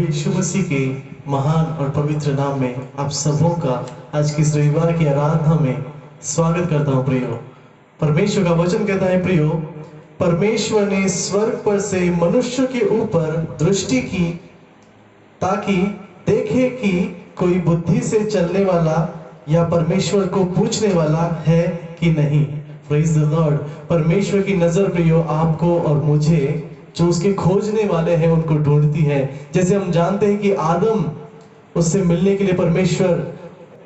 यीशु मसीह के महान और पवित्र नाम में आप सबों का आज की इस रविवार की आराधना में स्वागत करता हूँ प्रियो। परमेश्वर का वचन कहता है प्रियो, परमेश्वर ने स्वर्ग पर से मनुष्य के ऊपर दृष्टि की ताकि देखे कि कोई बुद्धि से चलने वाला या परमेश्वर को पूछने वाला है कि नहीं। Praise the Lord. परमेश्वर की नजर प्रियो आपको और मुझे, जो उसके खोजने वाले हैं, उनको ढूंढती है। जैसे हम जानते हैं कि आदम, उससे मिलने के लिए परमेश्वर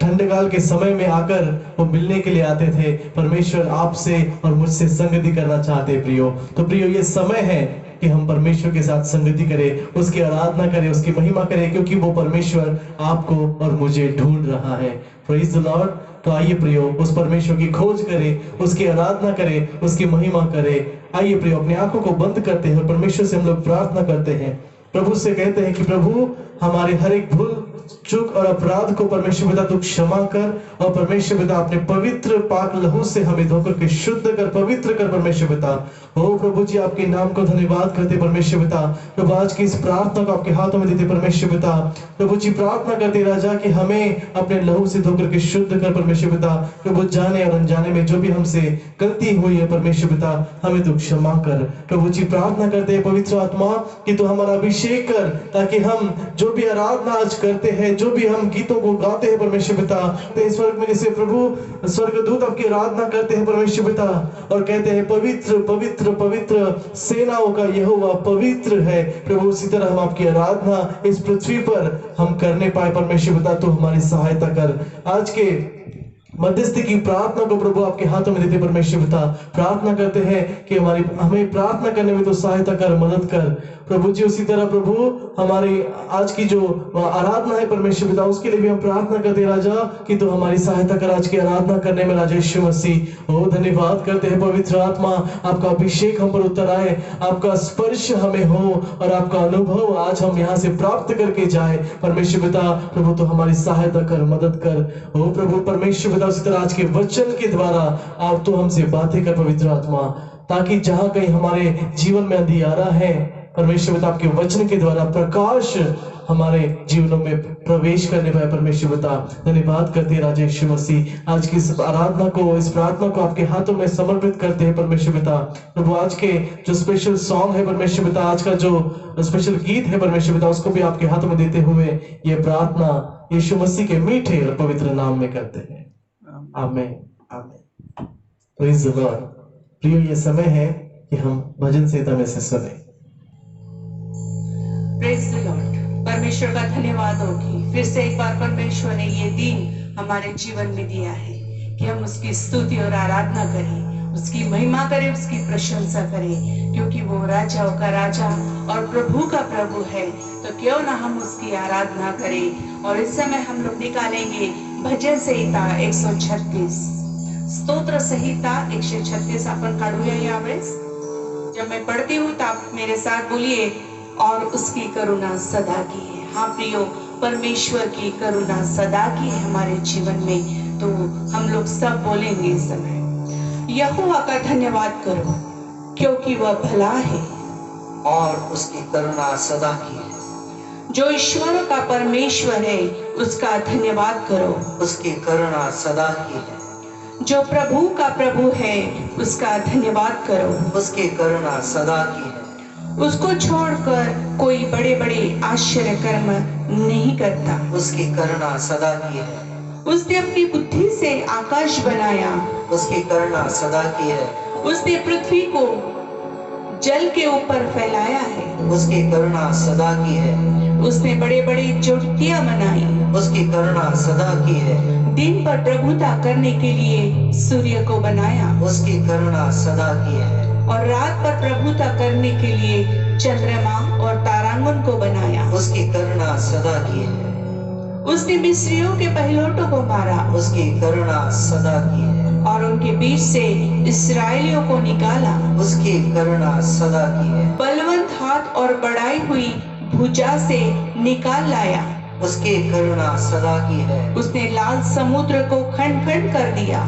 ठंडकाल के समय में आकर वो मिलने के लिए आते थे। परमेश्वर आपसे और मुझसे संगति करना चाहते हैं प्रियो। तो प्रियो, ये समय है कि हम परमेश्वर के साथ संगति करें, उसकी आराधना करें, उसकी महिमा करें, क्योंकि वो परमेश्वर आपको और मुझे ढूंढ रहा है। Praise the Lord. तो आइए प्रियो, उस परमेश्वर की खोज करें, उसकी आराधना करें, उसकी महिमा करें। आइए प्रियो, अपनी आंखों को बंद करते हैं और परमेश्वर से हम लोग प्रार्थना करते हैं। प्रभु से कहते हैं कि प्रभु, हमारे हर एक भूल चूक और अपराध को परमेश्वर पिता तू क्षमा कर, और परमेश्वर पिता अपने पवित्र पाक लहू से हमें धोकर के शुद्ध कर, पवित्र कर परमेश्वर पिता। ओ प्रभु जी, आपके नाम को धन्यवाद करते परमेश्वर पिता। प्रभु, आज की इस प्रार्थना को आपके हाथों में देते परमेश्वर पिता। प्रभु जी, प्रार्थना करते राजा कि हमें अपने लहू से धोकर के शुद्ध कर परमेश्वर पिता। प्रभु, जाने और अनजाने में जो भी हमसे गलती हुई है परमेश्वर पिता, हमें तू क्षमा कर। प्रभु जी, प्रार्थना करते हैं पवित्र आत्मा कि तू हमारा अभिषेक कर, ताकि हम जो भी आराधना आज करते हैं, जो भी हम गीतों को गाते हैं परमेश्वर पिता, स्वर्ग में जैसे प्रभु स्वर्गदूत आपकी आराधना करते हैं परमेश्वर पिता और कहते हैं पवित्र पवित्र पवित्र सेनाओं का यहोवा पवित्र है। प्रभु, उसी तरह हम आपकी आराधना इस पृथ्वी पर हम करने पाए परमेश्वर पिता, तो हमारी सहायता कर। आज के मध्यस्थी की प्रार्थना को प्रभु आपके हाथों में देते परमेश्वर पिता। प्रार्थना करते हैं कि हमें प्रार्थना करने में तो सहायता कर, मदद कर प्रभु जी। उसी तरह प्रभु, हमारी आज की जो आराधना है परमेश्वर पिता, उसके लिए भी हम प्रार्थना करते हैं राजा कि तू हमारी सहायता कर आज की आराधना करने में राजा यीशु मसीह। ओ धन्यवाद करते हैं पवित्र आत्मा, आपका अभिषेक हम पर उतर आए, आपका स्पर्श हमें हो और आपका अनुभव आज हम यहाँ से प्राप्त करके जाए परमेश्वर पिता। प्रभु, तो हमारी सहायता कर, मदद कर। ओ प्रभु परमेश्वर, उसी तरह आज के वचन के द्वारा आप तो हमसे बातें कर पवित्र आत्मा, ताकि जहां कहीं हमारे जीवन में अंधियारा है परमेश्वर पिता, आपके वचन के द्वारा प्रकाश हमारे जीवनों में प्रवेश करने पाए परमेश्वर पिता। धन्यवाद करते हैं राजा यीशु मसीह। आज की इस आराधना को, इस प्रार्थना को आपके हाथों में समर्पित करते हैं परमेश्वर पिता। प्रभु, आज के जो स्पेशल सॉन्ग है परमेश्वर पिता, आज का जो स्पेशल गीत है परमेश्वर पिता, उसको भी आपके हाथों में देते हुए ये प्रार्थना यीशु मसीह के मीठे और पवित्र नाम में करते हैं। आमीन, आमीन। Praise the Lord. प्रियो, ये समय है कि हम भजन संहिता में से सुने। Praise the Lord. परमेश्वर का धन्यवाद हो कि फिर से एक बार परमेश्वर ने ये दिन हमारे जीवन में दिया है कि हम उसकी स्तुति और आराधना करें, उसकी महिमा करें, उसकी प्रशंसा करें, क्योंकि वो राजाओं का राजा और प्रभु का प्रभु है। तो क्यों ना हम उसकी आराधना करें। और इस समय हम लोग निकालेंगे भजन संहिता 136, स्तोत्र संहिता 136 आपण काढूया यावेळेस। जब मैं पढ़ती हूँ तो आप मेरे साथ बोलिए, और उसकी करुणा सदा की है। हाँ प्रियो, परमेश्वर की करुणा सदा की है हमारे जीवन में। तो हम लोग सब बोलेंगे इस समय, यहोवा का धन्यवाद करो क्योंकि वह भला है और उसकी करुणा सदा की है। जो ईश्वर का परमेश्वर है उसका धन्यवाद करो, उसकी करुणा सदा की है। जो प्रभु का प्रभु है उसका धन्यवाद करो, उसकी करुणा सदा की है। उसको छोड़कर कोई बड़े बड़े आश्चर्य कर्म नहीं करता, उसकी करुणा सदा की है। उसने अपनी बुद्धि से आकाश बनाया, उसकी करुणा सदा की है। उसने पृथ्वी को जल के ऊपर फैलाया है, उसकी करुणा सदा की है। उसने बड़े बड़े चोटियां बनाई, उसकी करुणा सदा की है। दिन पर प्रभुता करने के लिए सूर्य को बनाया, उसकी करुणा सदा की है। और रात पर प्रभुता करने के लिए चंद्रमा और तारांगन को बनाया, उसकी करुणा सदा की है। उसने मिस्रियों के पहिलौठों को मारा, उसकी करुणा सदा की है। और उनके बीच से इस्राएलियों को निकाला, उसकी करुणा सदा की है। बलवंत हाथ और बढ़ाई हुई भुजा से निकाल लाया, उसकी करुणा सदा की है। उसने लाल समुद्र को खंड खंड कर दिया,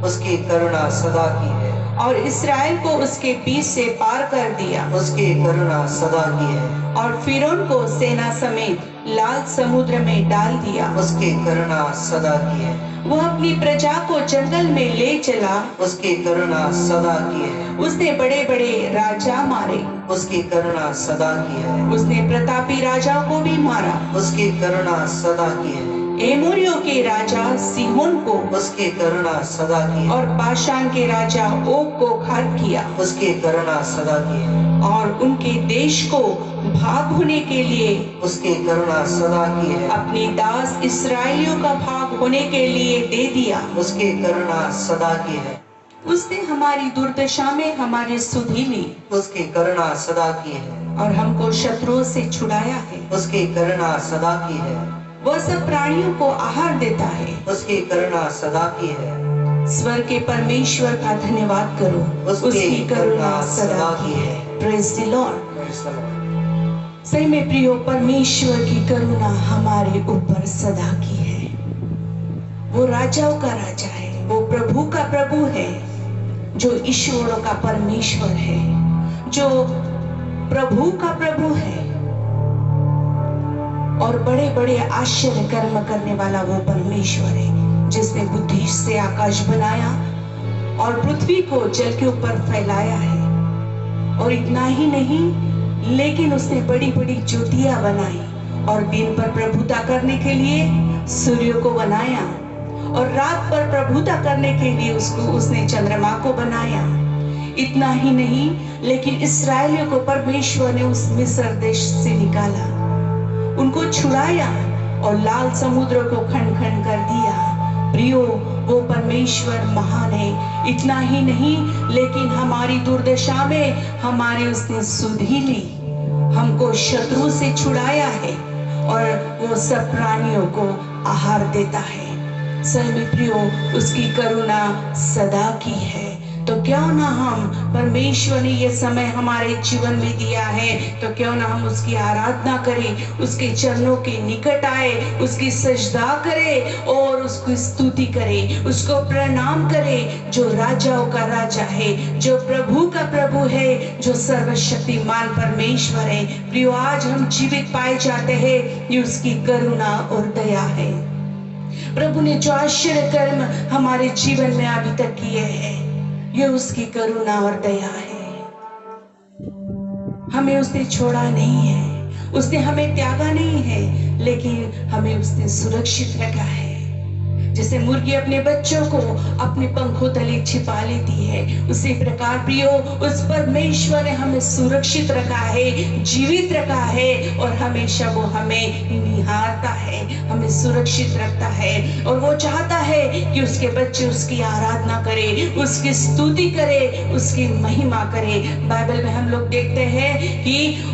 उसकी करुणा सदा की है। और इसराइल को उसके बीच से पार कर दिया। उसकी करुणा सदा की है। और फिरौन को सेना समेत लाल समुद्र में डाल दिया। उसकी करुणा सदा की है। वह अपनी प्रजा को जंगल में ले चला। उसकी करुणा सदा की है। उसने बड़े बड़े राजा मारे। उसकी करुणा सदा की है। उसने प्रतापी राजाओं को भी मारा। उसकी करुणा सदा की है। एमोरियों के राजा सिहोन को, उसकी करुणा सदा की है। और बाशान के राजा ओग को घात किया। उसकी करुणा सदा की है। और उनके देश को भाग होने के लिए, उसकी करुणा सदा की है। अपनी दास इसराइलियों का भाग होने के लिए दे दिया। उसकी करुणा सदा की है। उसने हमारी दुर्दशा में हमारी सुधि ली। उसकी करुणा सदा की है। और हमको शत्रुओं से छुड़ाया है। उसकी करुणा सदा की है। वह सब प्राणियों को आहार देता है। उसकी करुणा सदा की है। स्वर्ग के परमेश्वर का धन्यवाद करो, उसकी करुणा सदा की है। Praise the Lord. सही में प्रियो, परमेश्वर की करुणा हमारे ऊपर सदा की है। वो राजाओं का राजा है, वो प्रभु का प्रभु है, जो ईश्वरों का परमेश्वर है, जो प्रभु का प्रभु है, और बड़े बड़े आश्चर्य कर्म करने वाला वो परमेश्वर है, जिसने बुद्धि से आकाश बनाया और पृथ्वी को जल के ऊपर फैलाया है। और इतना ही नहीं, लेकिन उसने बड़ी बड़ी ज्योतियां बनाई, और दिन पर प्रभुता करने के लिए सूर्य को बनाया, और रात पर प्रभुता करने के लिए उसने चंद्रमा को बनाया। इतना ही नहीं, लेकिन इस्राएलियों को परमेश्वर ने उस मिस्र देश से निकाला, उनको छुड़ाया और लाल समुद्र को खंड खंड कर दिया। प्रियो, वो परमेश्वर महान है। इतना ही नहीं, लेकिन हमारी दुर्दशा में हमारी उसने सुधि ली, हमको शत्रु से छुड़ाया है, और वो सब प्राणियों को आहार देता है। सही में प्रियो, उसकी करुणा सदा की है। तो क्यों ना हम, परमेश्वर ने ये समय हमारे जीवन में दिया है, तो क्यों ना हम उसकी आराधना करें, उसके चरणों के निकट आए, उसकी सजदा करें और उसकी स्तुति करें, उसको प्रणाम करें, जो राजाओं का राजा है, जो प्रभु का प्रभु है, जो सर्वशक्तिमान परमेश्वर है। प्रियो, आज हम जीवित पाए जाते हैं, ये उसकी करुणा और दया है। प्रभु ने जो आश्चर्य कर्म हमारे जीवन में अभी तक किए हैं, ये उसकी करुणा और दया है। हमें उसने छोड़ा नहीं है, उसने हमें त्यागा नहीं है, लेकिन हमें उसने सुरक्षित रखा है। जैसे मुर्गी अपने बच्चों को अपने पंखों तले छिपा लेती है, उसी प्रकार प्रियो, उस परमेश्वर ने हमें सुरक्षित रखा है, जीवित रखा है, और हमेशा वो हमें निहारता है, हमें सुरक्षित रखता है। और वो चाहता है कि उसके बच्चे उसकी आराधना करें, उसकी स्तुति करें, उसकी महिमा करें। बाइबल में हम लोग देखते हैं कि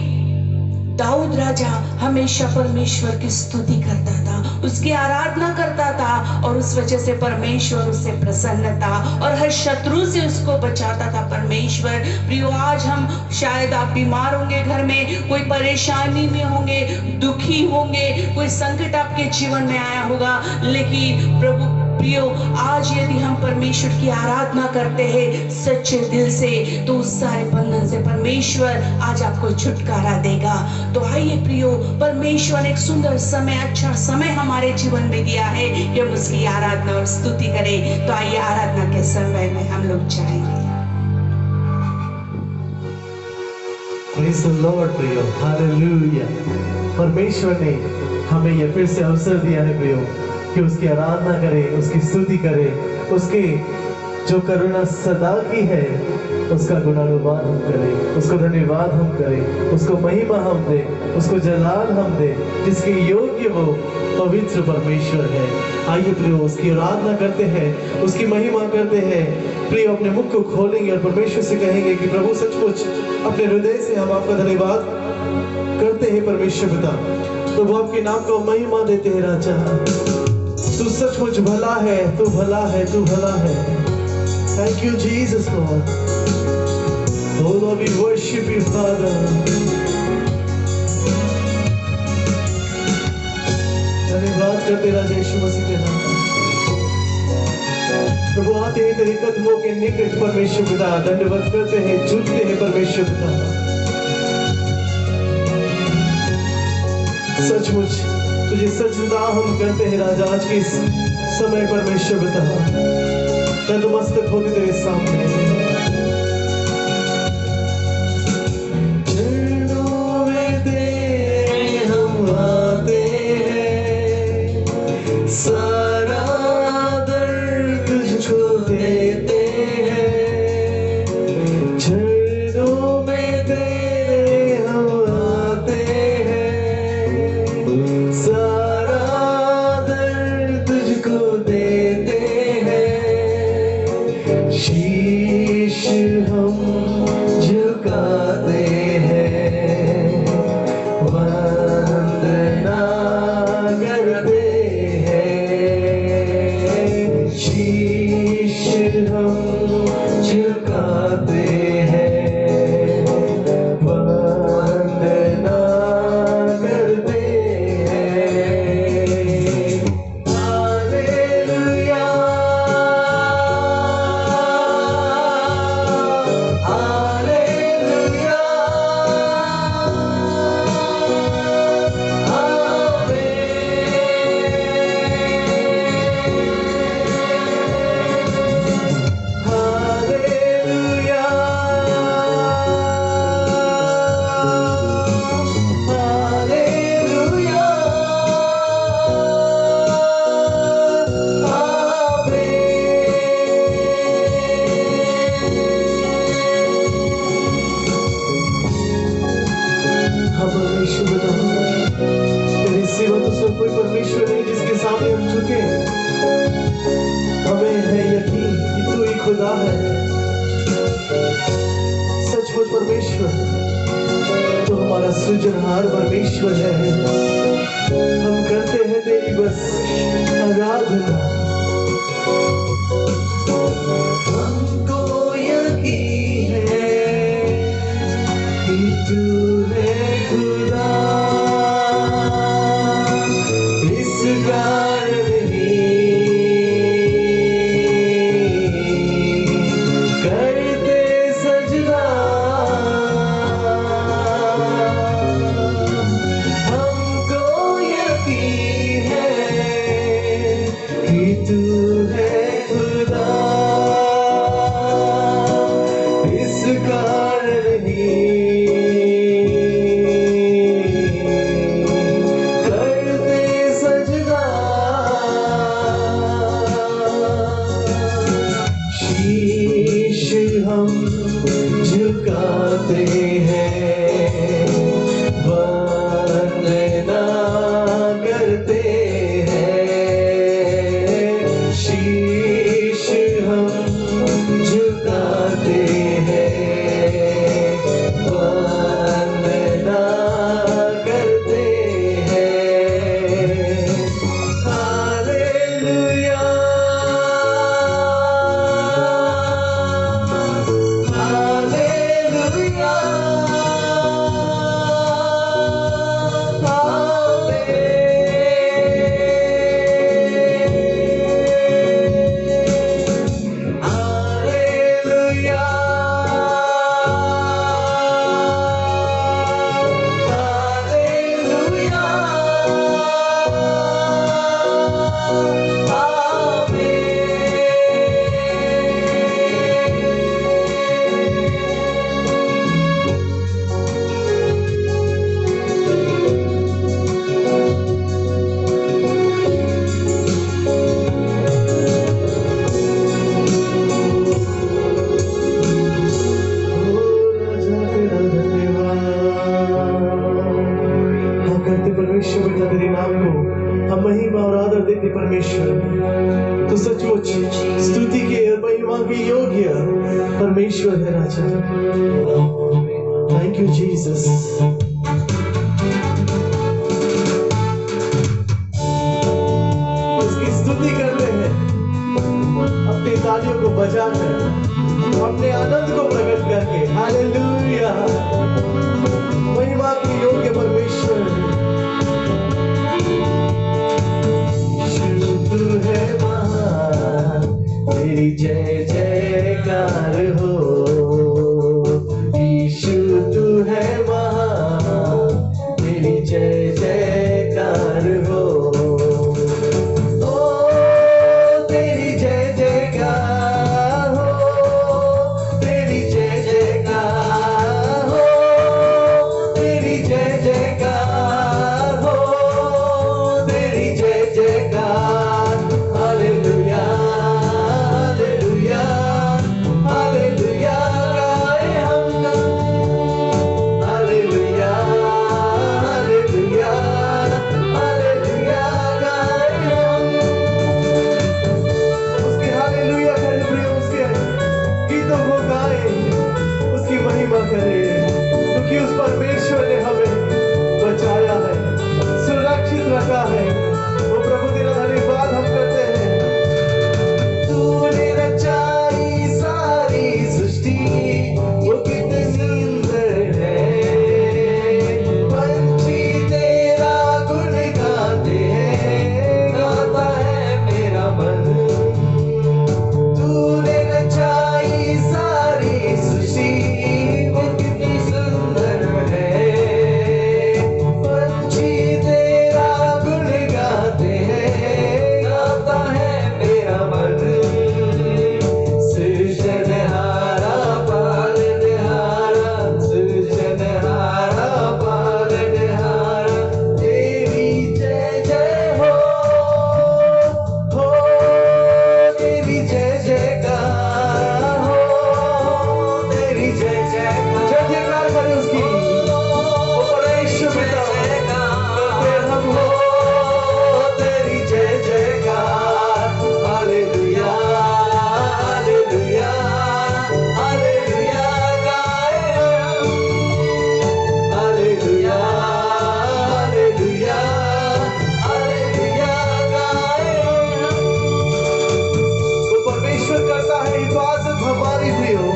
दाऊद राजा हमेशा परमेश्वर की स्तुति करता था, उसकी आराधना करता था, और उस वजह से परमेश्वर उससे प्रसन्न था और हर शत्रु से उसको बचाता था परमेश्वर। प्रियो, आज हम शायद आप बीमार होंगे, घर में कोई परेशानी में होंगे, दुखी होंगे, कोई संकट आपके जीवन में आया होगा, लेकिन प्रभु प्रियो, आज यदि हम परमेश्वर की आराधना करते हैं सच्चे दिल से, तो उस सारे बंधन से परमेश्वर आज आपको छुटकारा देगा। तो आइए प्रियो, परमेश्वर ने एक सुंदर समय, अच्छा समय हमारे जीवन में दिया है कि हम उसकी आराधना और स्तुति करें। तो आइए आराधना के समय में हम लोग जाएंगे। Praise the Lord, प्रियो, हालेलुया। परमेश्वर ने हमें यह फिर से अवसर दिया है प्रियो, कि उसकी आराधना करें, उसकी स्तुति करें, उसके जो करुणा सदा की है उसका गुणानुवाद हम करें, उसको धन्यवाद हम करें, उसको महिमा हम दें, उसको जलाल हम दें, जिसके योग्य वो पवित्र परमेश्वर है। आइए प्रियो, उसकी आराधना करते हैं, उसकी महिमा करते हैं। प्रियो, अपने मुख को खोलेंगे और परमेश्वर से कहेंगे कि प्रभु, सचमुच अपने हृदय से हम आपका धन्यवाद करते हैं परमेश्वर पिता। प्रभु, आपके नाम को महिमा देते हैं राजा। तू सचमुच भला है, तू भला है, तू भला है। Thank you, Jesus, Lord. Oh Lord, we worship you, Father. धन्यवाद करते राजा यीशु मसीह के नाम। प्रभु आते हैं तेरे कदमों के निकट परमेश्वर पिता, दंडवत करते हैं, झुकते हैं परमेश्वर पिता। सचमुच तुझे सजदा हम करते हैं राजा। आज के इस समय परमेश्वर पिता नतमस्तक होते तेरे सामने। चरणों में तेरे हम आते हैं, सारा दर्द तुझको देते हैं। चरणों में तेरे हम आते हैं, सारा दर्द तुझको देते हैं। शीश हम झुकाते हैं, वंदना करते हैं। शीश हम झुकाते हैं, वंदना करते हैं। हालेलुया, हालेलुया, हालेलुया, हालेलुया, हम परमेश्वर बताओ, तेरे सिवा दूसरा कोई परमेश्वर नहीं जिसके सामने हम झुके। हमें है यकीन कि तू ही खुदा है, सचमुच परमेश्वर तो हमारा सृजनहार परमेश्वर है। हम करते हैं तेरी बस आराधना। हमको यकीन है कि तू है खुदा, इस कारण ही करते सजदा। हमको यकीन है कि तू है खुदा, इस कारण ही करते सजदा। शीश हम झुकाते हैं, वंदना करते हैं। शीश हम झुकाते हैं, वंदना करते हैं। हालेलुया, हालेलुया, हालेलुया, हालेलुया, परमेश्वर पिता तेरे नाम को हम महिमा और आदर देते परमेश्वर। तो सचमुच स्तुति के और महिमा के योग्य परमेश्वर है राजा। Thank you Jesus. उसकी स्तुति करते हैं अपनी तालियों को बजाकर, अपने आनंद को प्रकट करके। हालेलुया, महिमा के योग्य परमेश्वर। शुद्ध है महान तेरी तेरी जय जयकार हो, यीशु तू है महान, तेरी जय जयकार हो। ओ तेरी जय जयकार हो, तेरी जय जयकार हो, तेरी जय जयकार हो, तेरी जय जयकार। हालेलुया हालेलुया हालेलुया गाए हम, हालेलुया हालेलुया हालेलुया गाए हम। उसके हालेलुया करें प्रिय, उसके गीतों को गाए, उसकी महिमा करें, क्योंकि उस परमेश्वर ने हमें बचाया है, सुरक्षित रखा है। वो प्रभु तेरा धन्यवाद हम करते हैं। तूने रचाई सारी सृष्टि, वो कितनी सुंदर है, पंछी तेरा गुण गाते हैं, गाता है मेरा मन। तूने रचाई सारी सृष्टि, वो कितनी सुंदर है, पंछी तेरा गुण गाते हैं, गाता है मेरा मन। सृजनहारा पालनहारा, सृजनहारा पालनहारा, तेरी जय जय हो, तेरी जय जयकार हो, तेरी जय जयकार। जय जयकार करें उसकी, वो परमेश्वर पिता करते हम हो, तेरी जय जयकार। हालेलुया हालेलुया हालेलुया गाए हम, हालेलुया हालेलुया हालेलुया गाए हम। वो परमेश्वर करता है हिफाजत हमारी प्रियो,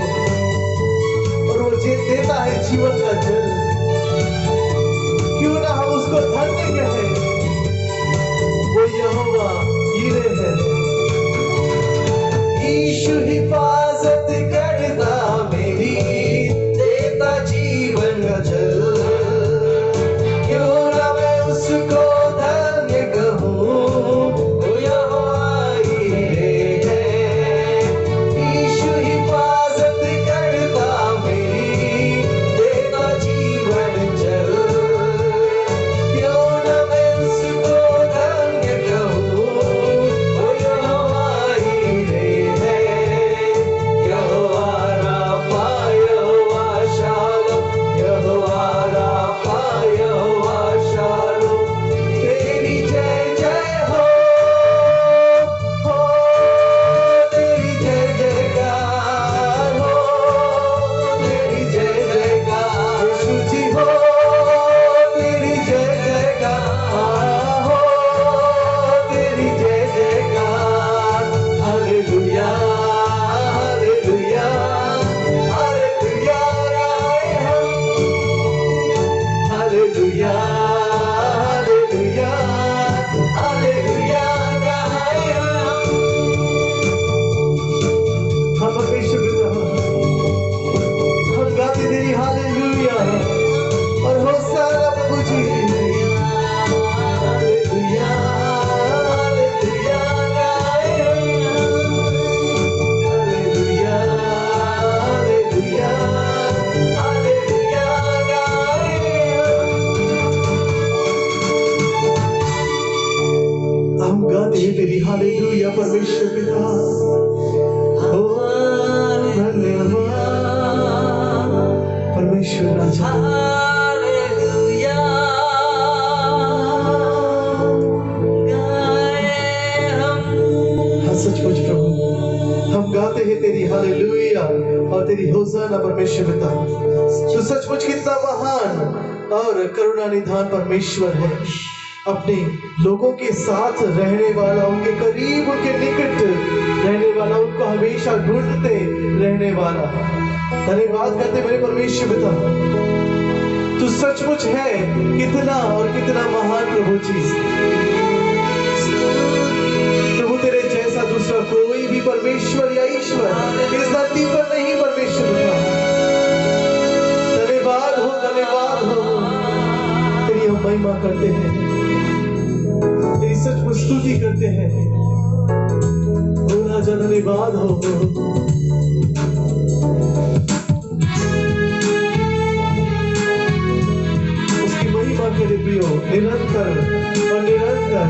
और वो देता है जीवन का जल। क्यों ना हम उसको धन्य कहें, वो यहोवा यीरे है। यीशु हिफाजत करता मेरी, देता जीवन का जल। क्यों ना मैं उसको धन्य कहूँ, वो यहोवा यीरे है। यीशु हिफाजत करता मेरी, देता जीवन जल। क्यों ना मैं उसको धन्य कहूँ, वो यहोवा यीरे है। यहोवा राफा यहोवा शालोम, यहोवा राफा यहोवा शालोम, तेरी जय जय हो, तेरी जय जयकार हो, तेरी जय जयकार। यीशु जी हो, तेरी जय जयकार हो, तेरी जय जयकार। हालेलुया हालेलुया हालेलुया गाए हम, हालेलुया हालेलुया हालेलुया गाए हम। हम परमेश्वर पिता, हम गाते तेरी हालेलुया और होशाना प्रभु जी। हालेलुया हालेलुया गाए हम, हालेलुया हालेलुया हालेलुया गाए हम गाते हैं तेरी हालेलुया परमेश्वर पिता। ओ धन्यवाद परमेश्वर राजा। हालेलुया गाए हम। हाँ सचमुच प्रभु, हम गाते हैं तेरी हालेलुया और तेरी होशाना परमेश्वर पिता। तू सचमुच कितना महान और करुणा निधान परमेश्वर है, अपने लोगों के साथ रहने वाला, उनके करीब उनके निकट रहने वाला, उनको हमेशा ढूंढते रहने वाला। धन्यवाद करते मेरे परमेश्वर पिता, तू सचमुच है कितना और कितना महान प्रभु जी। प्रभु तेरे जैसा दूसरा कोई भी परमेश्वर या करते हैं, तेरी सचमुच स्तुति करते हैं। ओ राजा धन्यवाद हो। उसकी महिमा करे प्रियो निरंतर और निरंतर।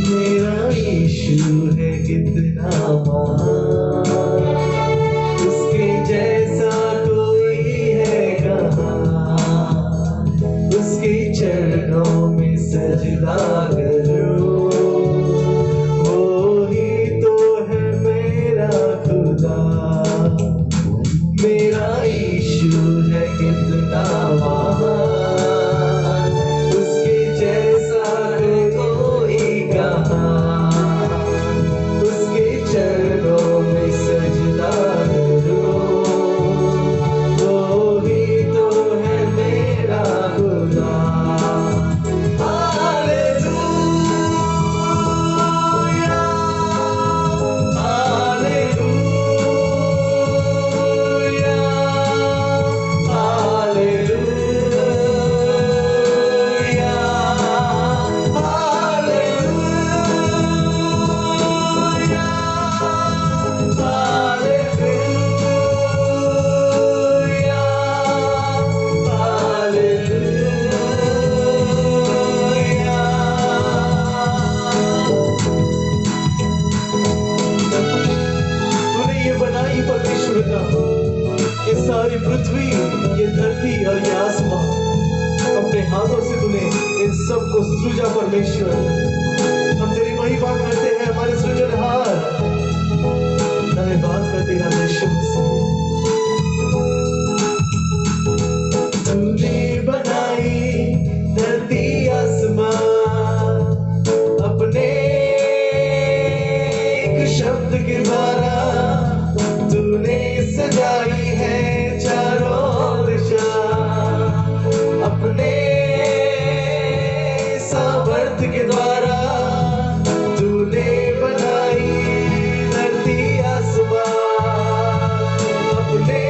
मेरा यीशु है कितना महान, उसके जैसा कोई है कहाँ। उसके चरणों में सजदा करो, वो ही तो है मेरा खुदा। मेरा यीशु है कितना महान, उसके जैसा कोई कहाँ। उसके चरणों में सजदा करो, वो ही तो है मेरा खुदा। ये सारी पृथ्वी, ये धरती और ये आसमां, अपने हाथों से तूने इन सबको सृजा परमेश्वर। हम तेरी महिमा करते हैं हमारे सृजनहार, धन्यवाद करते हैं यीशु मसीह। तूने बनाई धरती आसमां अपने एक शब्द के द्वारा। तूने सजाई है चारों दिशा अपने सामर्थ्य के द्वारा। तूने बनाई धरती आसमां अपने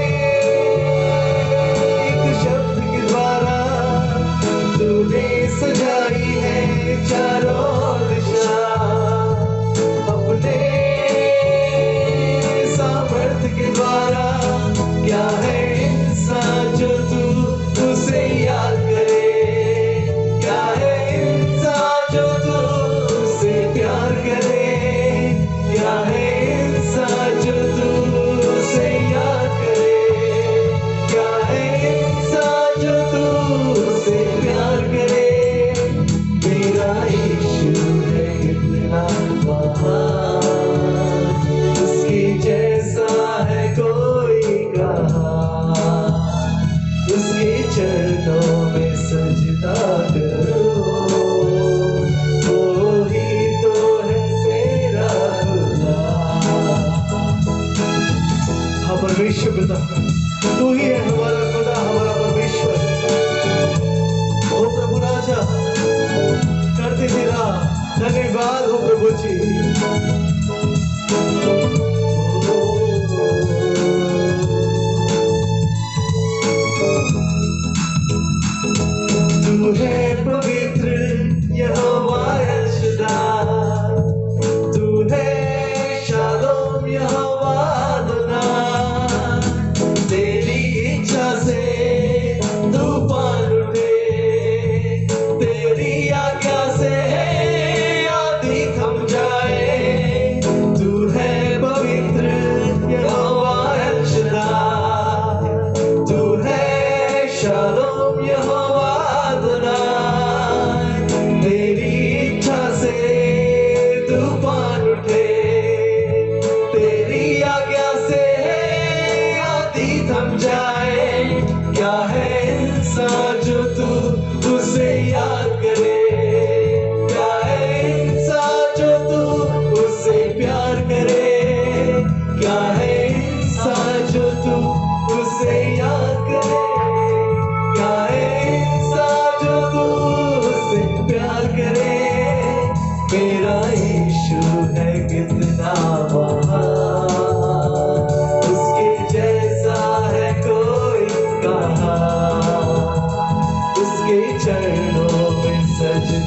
एक शब्द के द्वारा। तूने सजाई है चारों दिशा अपने सामर्थ्य के द्वारा। क्या है इंसान जो तू उसे याद करे, क्या है इंसान जो तू उसे प्यार करे। क्या है इंसान जो तू उसे याद करे, क्या है इंसान जो तू उसे प्यार करे। मेरा यीशु है कितना महान, उसके जैसा है कोई कहाँ। उसके चरणों में सजदा करो, वो ही तो है मेरा खुदा। हाँ परमेश्वर पिता, तू ही है हमारा खुदा, हमारा परमेश्वर। ओ प्रभु राजा, करते तेरा धन्यवाद हो प्रभु जी। तू है पवित्र यहोवा यहोशदा, तू है शालोम यहोवा अदोनाई। तेरी इच्छा से तूफान उठे, तेरी आज्ञा से आंधी थम जाए।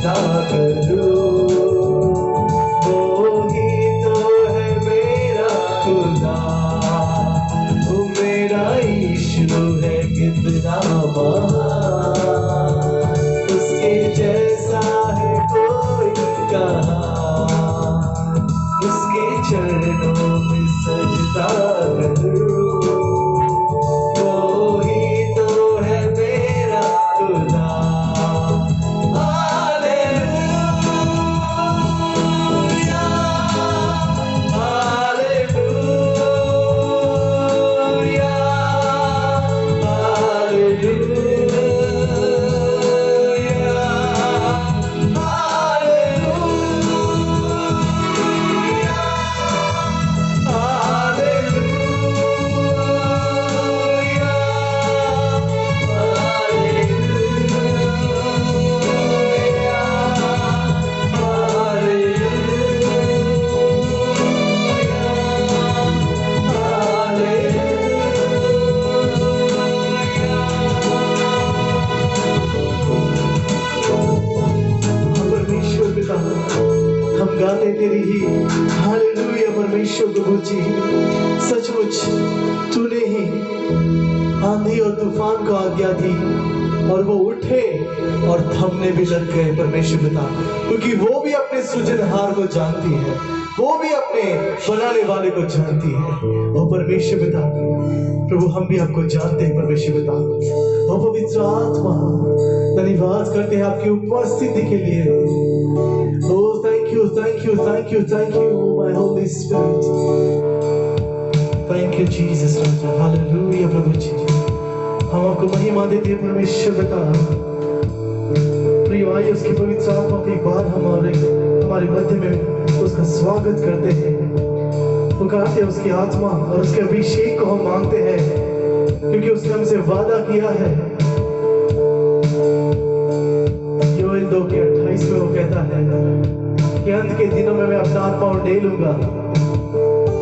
सजदा करूं, वो ही तो है मेरा खुदा, वो मेरा यीशु है कितना महान, उसके जैसा है कोई कहाँ, उसके चरणों में सजदा करूं, वो ही तो है मेरा खुदा। हम गाते तेरी ही हालेलुया परमेश्वर प्रभु जी, सचमुच तूने ही आंधी और तूफान को आज्ञा दी और वो उठे और थमने भी लग गए परमेश्वर पिता, क्योंकि वो भी अपने सृजनहार को जानती है, वो भी अपने बनाने वाले को जानती है। ओ परमेश्वर पिता प्रभु, हम भी आपको जानते हैं परमेश्वर पिता। ओ पवित्र आत्मा, धन्यवाद करते हैं आपकी उपस्थिति के लिए। Oh, thank you, thank you, thank you, thank you, my Holy Spirit. Thank you, Jesus. Hallelujah, प्रभु जी। हम आपको महिमा देते हैं परमेश्वर पिता। प्रिय आइए उसकी पवित्र आत्मा को एक बार हमारे मध्य में उसका स्वागत करते हैं, पुकारते हैं उसकी आत्मा और उसके अभिषेक को हम मांगते हैं, क्योंकि उसने हमसे वादा किया है। योएल 2:28 में वो कहता है कि अंत के दिनों में मैं अपना आत्मा उंडेलूंगा,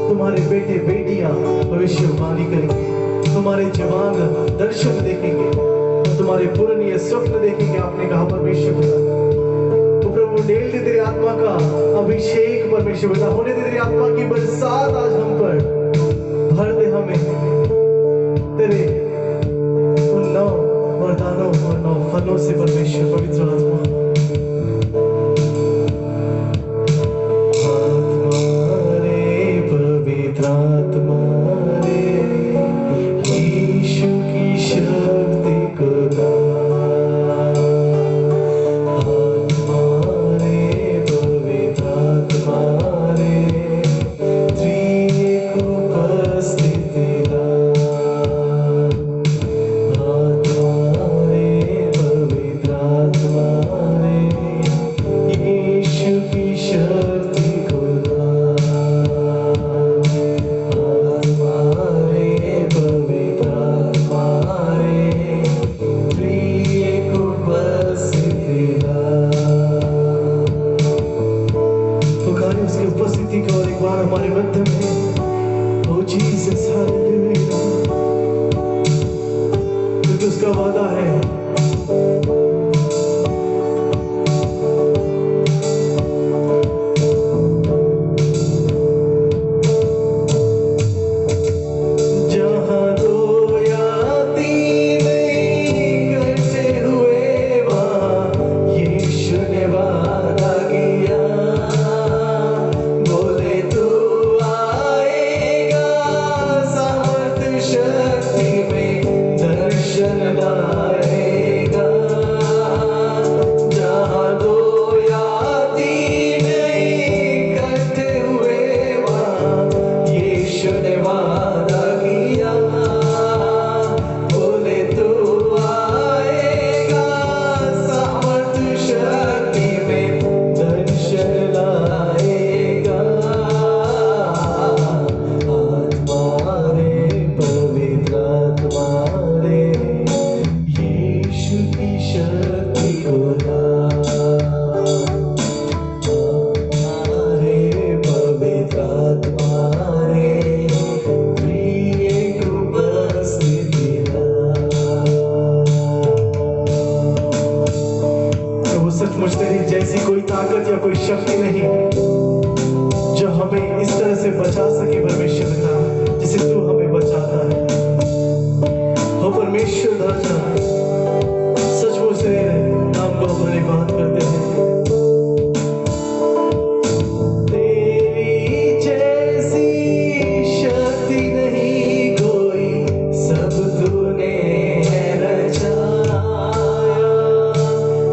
तुम्हारे बेटे बेटियां भविष्यवाणी करेंगे, तुम्हारे जवान दर्शन देखेंगे, तुम्हारे पुराने स्वप्न देखेंगे। आपने कहा परमेश्वर पिता, तो प्रभु उंडेल दे तेरी आत्मा का अभिषेक परमेश्वर पिता, होने दे तेरी आत्मा की बरसात आज हम पर, भर दे हमें तेरे उन 9 वरदानों और 9 फलों से परमेश्वर पवित्र आत्मा। Oh कोई शक्ति नहीं जो हमें इस तरह से बचा सके परमेश्वर का, जिसे तू हमें बचाता है। हो परमेश्वर राजा, सचमुच से नाम को धन्यवाद करते हैं। तेरी जैसी शक्ति नहीं कोई, सब तूने रचाया,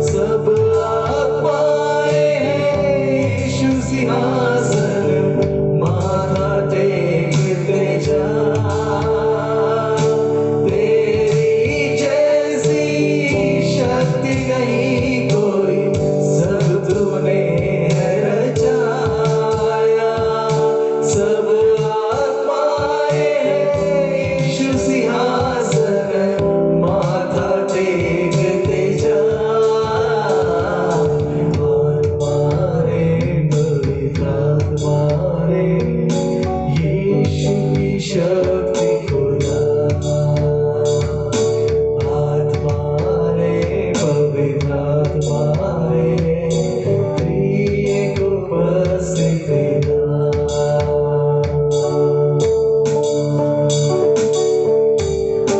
सब आत्माएं हैं यीशु सिंहासन माथा टेकते जा। तेरी जैसी शक्ति नहीं कोई, सब तूने रचाया, सब आत्माएं हैं यीशु सिंहासन माथा टेकते जा। आत्मा रे पवित्र आत्मा रे, यीशु की शक्ति खुदा। आत्मा रे पवित्र आत्मा रे, त्रिएक उपस्थित तेरा।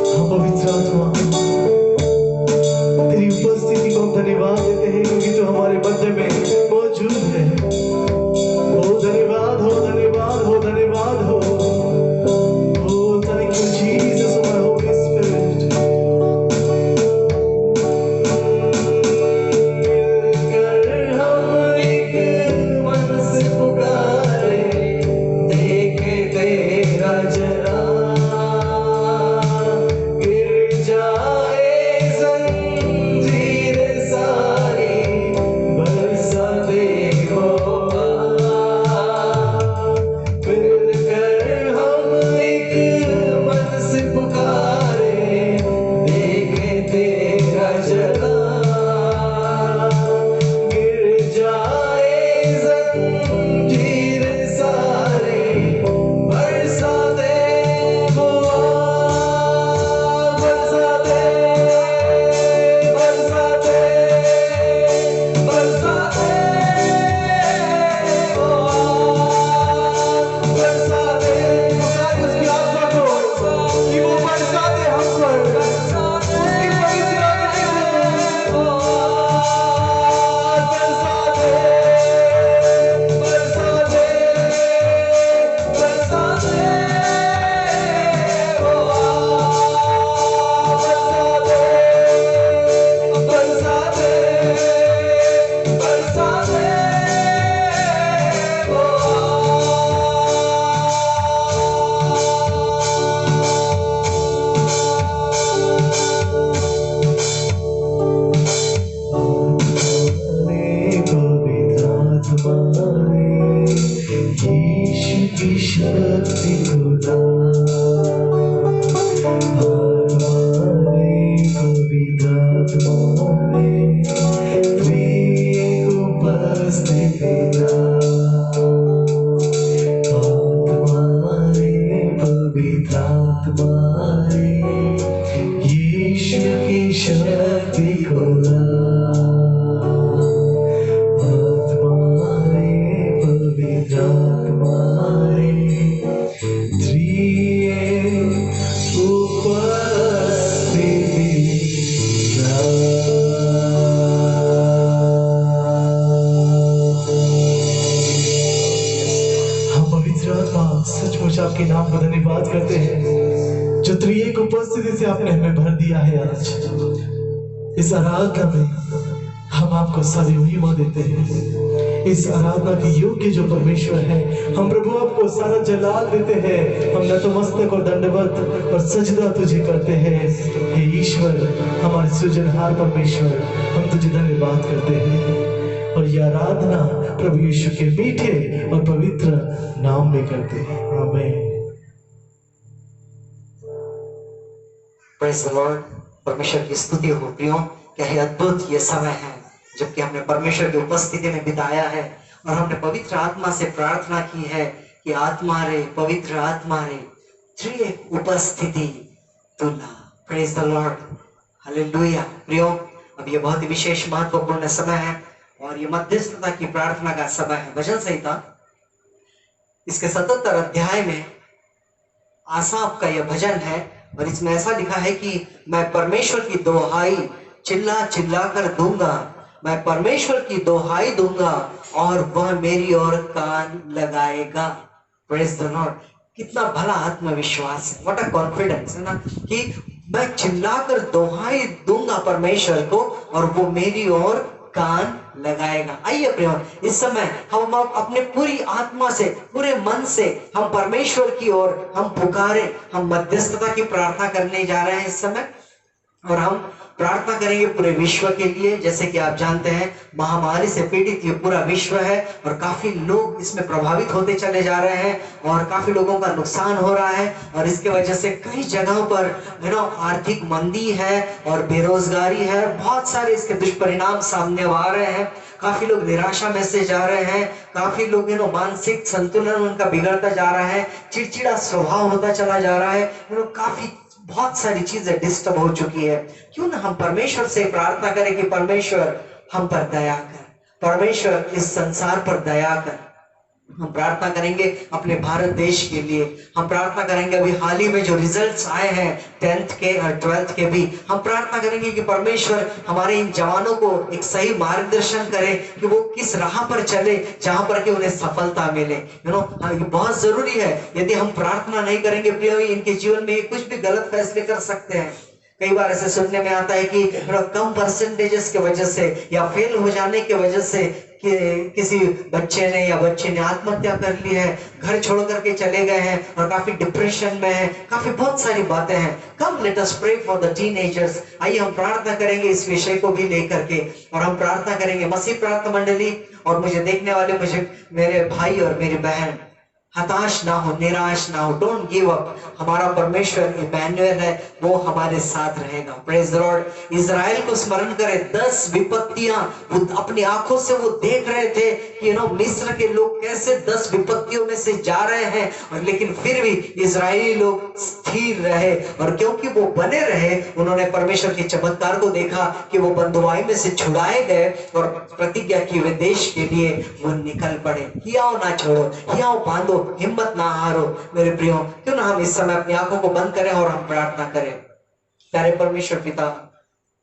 हम पवित्र आत्मा, तेरी उपस्थिति को हम धन्यवाद देते हैं क्योंकि तू हमारे मध्य में मौजूद है। ओ धन्यवाद हो, धन्यवाद हो, धन्यवाद हो। O thank you Jesus, my Holy Spirit. मिलकर हम एक मन से पुकारे, देखे तेरा जरा, गिर जाए जंजीर सारी, बरसा दे होगा। मिलकर हम एक मन से पुकारे, देखे तेरा जरा, गिर जाए जंजीर सारे, बरसा दे होगा। बरसा दे, बरसा दे, बरसा दे होगा। बरसा दे, पुकार उसकी आत्मा को कि वो बरसा दे हम पर उसकी पवित्र आत्मा को। बरसा दे, बरसा दे, बरसा दे होगा। बरसा दे, बरसा दे, बरसा दे रे पवित्र आत्मा रे, यीशु की शक्ति खुदा। आत्मा रे पवित्र आत्मा रे, त्रिएक उपस्थित तेरा। आत्मा रे पवित्र आत्मा रे, यीशु की शक्ति खुदा। आत्मा रे पवित्र आत्मा रे, त्रिएक उपस्थित तेरा। हम पवित्र आत्मा सचमुच आपके नाम को धन्यवाद करते हैं जो त्रिएक उपस्थिति से आपने हमें भर दिया है। आज इस आराधना में हम आपको सारी महिमा देते हैं। इस आराधना के योग्य जो परमेश्वर है, हम प्रभु आपको सारा जलाल देते हैं। हम नतमस्तक और दंडवत और सजदा तुझे करते हैं। हे ईश्वर, हमारे सृजनहार परमेश्वर, हम तुझे धन्यवाद करते हैं और यह आराधना प्रभु यीशु के मीठे और पवित्र नाम में करते हैं। आमीन। Praise the Lord. परमेश्वर की स्तुति हो प्रियो। क्या ही अद्भुत ये समय है जबकि हमने परमेश्वर की उपस्थिति में बिताया है और हमने पवित्र आत्मा से प्रार्थना की है कि आत्मा रे, पवित्र आत्मा रे, त्रिएक उपस्थिति तुला। Praise the Lord, hallelujah. प्रियो, अब ये बहुत ही विशेष महत्वपूर्ण समय है और ये मध्यस्थता की प्रार्थना का समय है। भजन संहिता इसके 77 अध्याय में आसाफ का यह भजन है और इसमें ऐसा लिखा है कि मैं परमेश्वर की दोहाई चिल्ला चिल्ला कर दूंगा, मैं परमेश्वर की दोहाई दूंगा और वह मेरी ओर कान लगाएगा। Praise the Lord. कितना भला आत्मविश्वास है, व्हाट अ कॉन्फिडेंस है ना, कि मैं चिल्लाकर दोहाई दूंगा परमेश्वर को और वो मेरी ओर कान लगाएगा। आइए प्रियो, इस समय हम अपने पूरी आत्मा से, पूरे मन से हम परमेश्वर की ओर हम पुकारे, हम मध्यस्थता की प्रार्थना करने जा रहे हैं इस समय। और हम प्रार्थना करेंगे पूरे विश्व के लिए। जैसे कि आप जानते हैं महामारी से पीड़ित ये पूरा विश्व है और काफी लोग इसमें प्रभावित होते चले जा रहे हैं और काफी लोगों का नुकसान हो रहा है और इसके वजह से कई जगहों पर आर्थिक मंदी है और बेरोजगारी है, बहुत सारे इसके दुष्परिणाम सामने आ रहे हैं। काफी लोग निराशा में से जा रहे हैं, काफी लोग मानसिक संतुलन उनका बिगड़ता जा रहा है, चिड़चिड़ा स्वभाव होता चला जा रहा है, काफी बहुत सारी चीजें डिस्टर्ब हो चुकी है। क्यों ना हम परमेश्वर से प्रार्थना करें कि परमेश्वर हम पर दया कर, परमेश्वर इस संसार पर दया कर। हम प्रार्थना करेंगे अपने भारत देश के लिए, हम प्रार्थना करेंगे अभी हाल ही में जो रिजल्ट्स आए हैं 10th के और 12th के भी, हम प्रार्थना करेंगे कि परमेश्वर हमारे इन जवानों को एक सही मार्गदर्शन करे कि वो किस राह पर चले जहां पर कि उन्हें सफलता मिले। ये बहुत जरूरी है। यदि हम प्रार्थना नहीं करेंगे प्रियो, इनके जीवन में ये कुछ भी गलत फैसले कर सकते हैं। कई बार ऐसे सुनने में आता है कि कम परसेंटेजेस की वजह से या फेल हो जाने की वजह से कि किसी बच्चे ने या बच्ची ने आत्महत्या कर ली है, घर छोड़ करके चले गए हैं और काफी डिप्रेशन में है, काफी बहुत सारी बातें हैं। Come let us pray for the teenagers. आइए हम प्रार्थना करेंगे इस विषय को भी लेकर के और हम प्रार्थना करेंगे। मसीह प्रार्थना मंडली और मुझे देखने वाले मुझे मेरे भाई और मेरी बहन हताश ना हो, निराश ना हो, डोंट गिव अप। हमारा परमेश्वर इमैनुएल है, वो हमारे साथ रहेगा। Praise the Lord. इजराइल को स्मरण करें, 10 विपत्तियां वो अपनी आंखों से वो देख रहे थे कि मिस्र के लोग कैसे 10 विपत्तियों में से जा रहे हैं और लेकिन फिर भी इजरायली लोग स्थिर रहे और क्योंकि वो बने रहे, उन्होंने परमेश्वर के चमत्कार को देखा कि वो बंधुआई में से छुड़ाए गए और प्रतिज्ञा की वे देश के लिए वो निकल पड़े। हियाव ना छोड़ो, हियाव बांधो, हिम्मत ना हारो। मेरे प्रियो, क्यों ना हम इस समय अपनी आंखों को बंद करें और हम प्रार्थना करें। प्यारे परमेश्वर पिता,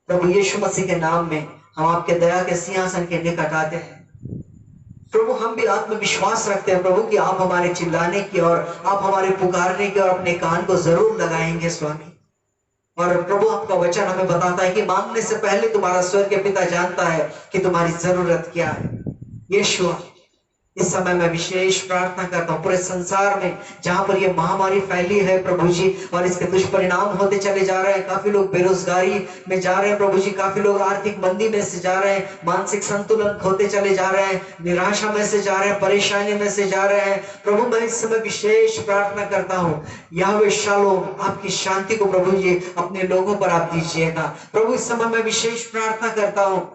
प्रभु यीशु मसीह के नाम में हम आपके दया के सिंहासन के निकट आते हैं। प्रभु हम भी आत्मविश्वास रखते हैं प्रभु कि आप हमारे चिल्लाने की और आप हमारे पुकारने की और अपने कान को जरूर लगाएंगे स्वामी। और प्रभु आपका वचन हमें बताता है कि मांगने से पहले तुम्हारा स्वर्ग के पिता जानता है कि तुम्हारी जरूरत क्या है। यीशु, इस समय मैं विशेष प्रार्थना करता हूँ पूरे संसार में जहां पर ये महामारी फैली है प्रभु जी और इसके दुष्परिणाम होते चले जा रहे हैं। काफी लोग बेरोजगारी में जा रहे हैं प्रभु जी, काफी लोग आर्थिक मंदी में से जा रहे हैं, मानसिक संतुलन खोते चले जा रहे हैं, निराशा में से जा रहे हैं, परेशानी में से जा रहे हैं। प्रभु मैं इस समय विशेष प्रार्थना करता हूँ, यहोवा शालोम, आपकी शांति को प्रभु जी अपने लोगों पर आप दीजिएगा। प्रभु इस समय मैं विशेष प्रार्थना करता हूँ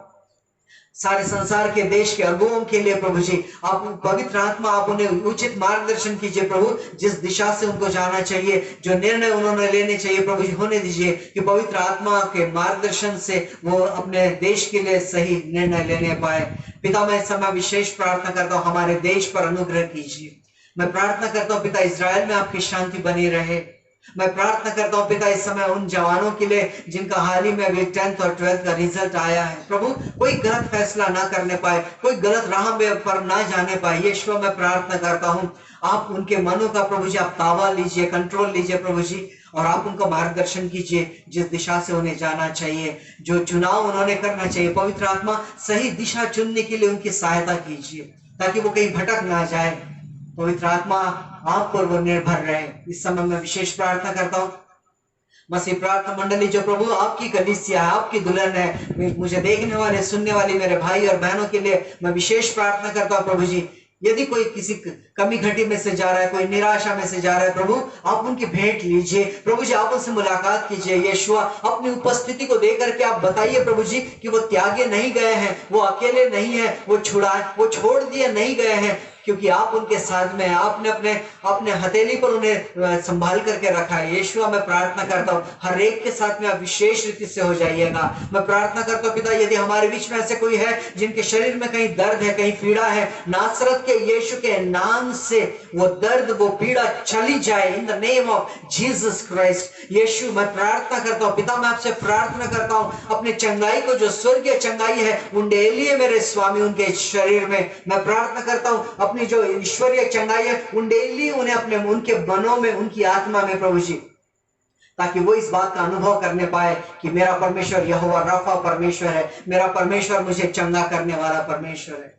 सारे संसार के देश के अगुओं के लिए प्रभु जी, आप पवित्र आत्मा आप उन्हें उचित मार्गदर्शन कीजिए प्रभु, जिस दिशा से उनको जाना चाहिए, जो निर्णय उन्होंने लेने चाहिए प्रभु जी होने दीजिए कि पवित्र आत्मा के मार्गदर्शन से वो अपने देश के लिए सही निर्णय लेने पाए। पिता मैं इस समय विशेष प्रार्थना करता हूँ हमारे देश पर अनुग्रह कीजिए। मैं प्रार्थना करता हूँ पिता इजराइल में आपकी शांति बनी रहे। मैं प्रार्थना करता हूँ पिता इस समय उन जवानों के लिए जिनका हाल ही में अभी 10th और 12th का रिजल्ट आया है प्रभु, कोई गलत फैसला ना करने पाए, कोई गलत राह पर ना जाने पाए। यीशु मैं प्रार्थना करता हूँ आप उनके मनों का प्रभु जी आप ताबा लीजिए, कंट्रोल लीजिए प्रभु जी, और आप उनका मार्गदर्शन कीजिए जिस दिशा से उन्हें जाना चाहिए, जो चुनाव उन्होंने करना चाहिए। पवित्र आत्मा सही दिशा चुनने के लिए उनकी सहायता कीजिए ताकि वो कहीं भटक ना जाए। पवित्र आत्मा आप पर वो निर्भर रहे। इस समय मैं विशेष प्रार्थना करता हूँ मसीह प्रार्थना मंडली जो प्रभु आपकी कलीसिया है, आपकी दुल्हन है, मुझे देखने वाले सुनने वाले मेरे भाई और बहनों के लिए मैं विशेष प्रार्थना करता हूँ प्रभु जी। यदि कोई किसी कमी घटी में से जा रहा है, कोई निराशा में से जा रहा है प्रभु, आप उनकी भेंट लीजिए प्रभु जी, आप उनसे मुलाकात कीजिए। यीशुआ अपनी उपस्थिति को देकर के आप बताइए प्रभु जी कि वो त्यागे नहीं गए हैं, वो अकेले नहीं है, वो छोड़ दिए नहीं गए हैं, क्योंकि आप उनके साथ में, आपने अपने अपने हथेली पर उन्हें संभाल करके रखा है। यीशु, मैं प्रार्थना करता हूँ हर एक के साथ में आप विशेष रीति से हो जाइएगा। मैं प्रार्थना करता हूँ पिता, यदि हमारे बीच में ऐसे कोई है जिनके शरीर में कहीं दर्द है, कहीं पीड़ा है, नासरत के यीशु के नाम से वो दर्द, वो पीड़ा चली जाए in the name of Jesus Christ. Yeshu, मैं प्रार्थना करता हूँ पिता, मैं आपसे प्रार्थना करता हूँ अपने चंगाई को, जो स्वर्गीय चंगाई है, उंडेलिए मेरे स्वामी उनके शरीर में। मैं प्रार्थना करता हूँ अपनी जो ईश्वरीय चंगाई है, उंडेलिए उन्हें अपने उनके मनों में, उनकी आत्मा में प्रभु जी, ताकि वो इस बात का अनुभव करने पाए कि मेरा परमेश्वर यहोवा राफा परमेश्वर है, मेरा परमेश्वर मुझे चंगा करने वाला परमेश्वर है।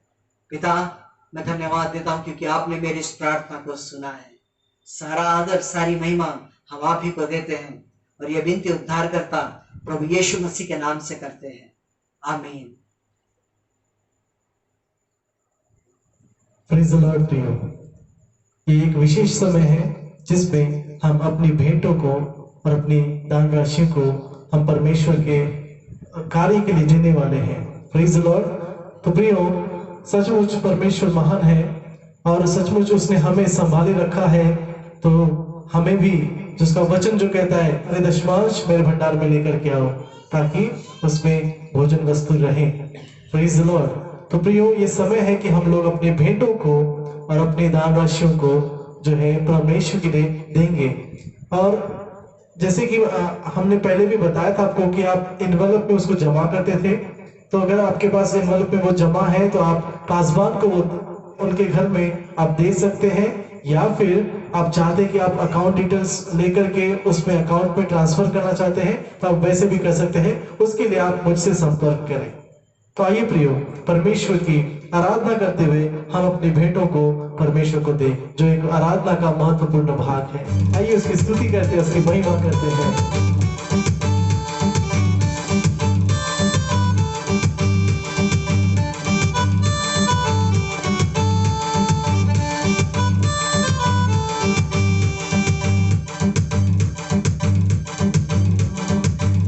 पिता, मैं धन्यवाद देता हूं क्योंकि आपने मेरी इस प्रार्थना को सुना है। सारा आदर, सारी महिमा हम आप ही को देते हैं और ये विनती उद्धार करता प्रभु यीशु मसीह के नाम से करते हैं, आमीन। प्रेज़ द लॉर्ड प्रियो, ये एक विशेष समय है जिसमें हम अपनी भेंटों को और अपनी दान राशि को हम परमेश्वर के कार्य के लिए देने वाले हैं। Praise the Lord. तो प्रियो, सचमुच परमेश्वर महान है और सचमुच उसने हमें संभाले रखा है। तो हमें भी जिसका वचन जो कहता है, अरे दशमांश मेरे भंडार में लेकर के आओ ताकि उसमें भोजन वस्तु रहे। Praise the Lord. तो प्रियो, ये समय है कि हम लोग अपने भेंटों को और अपने दान राशियों को जो है परमेश्वर के लिए देंगे। और जैसे कि हमने पहले भी बताया था आपको कि आप इन्वेलप में उसको जमा करते थे। तो अगर आपके पास इन्वेलप में वो जमा है तो आप पासवान को उनके घर में आप दे सकते हैं, या फिर आप चाहते हैं कि आप अकाउंट डिटेल्स लेकर के उसमें अकाउंट में ट्रांसफर करना चाहते हैं तो आप वैसे भी कर सकते हैं। उसके लिए आप मुझसे संपर्क करें। तो आइए प्रियो, परमेश्वर की आराधना करते हुए हम अपनी भेंटों को परमेश्वर को दें, जो एक आराधना का महत्वपूर्ण भाग है। आइए उसकी स्तुति करते हैं, उसकी महिमा करते हैं।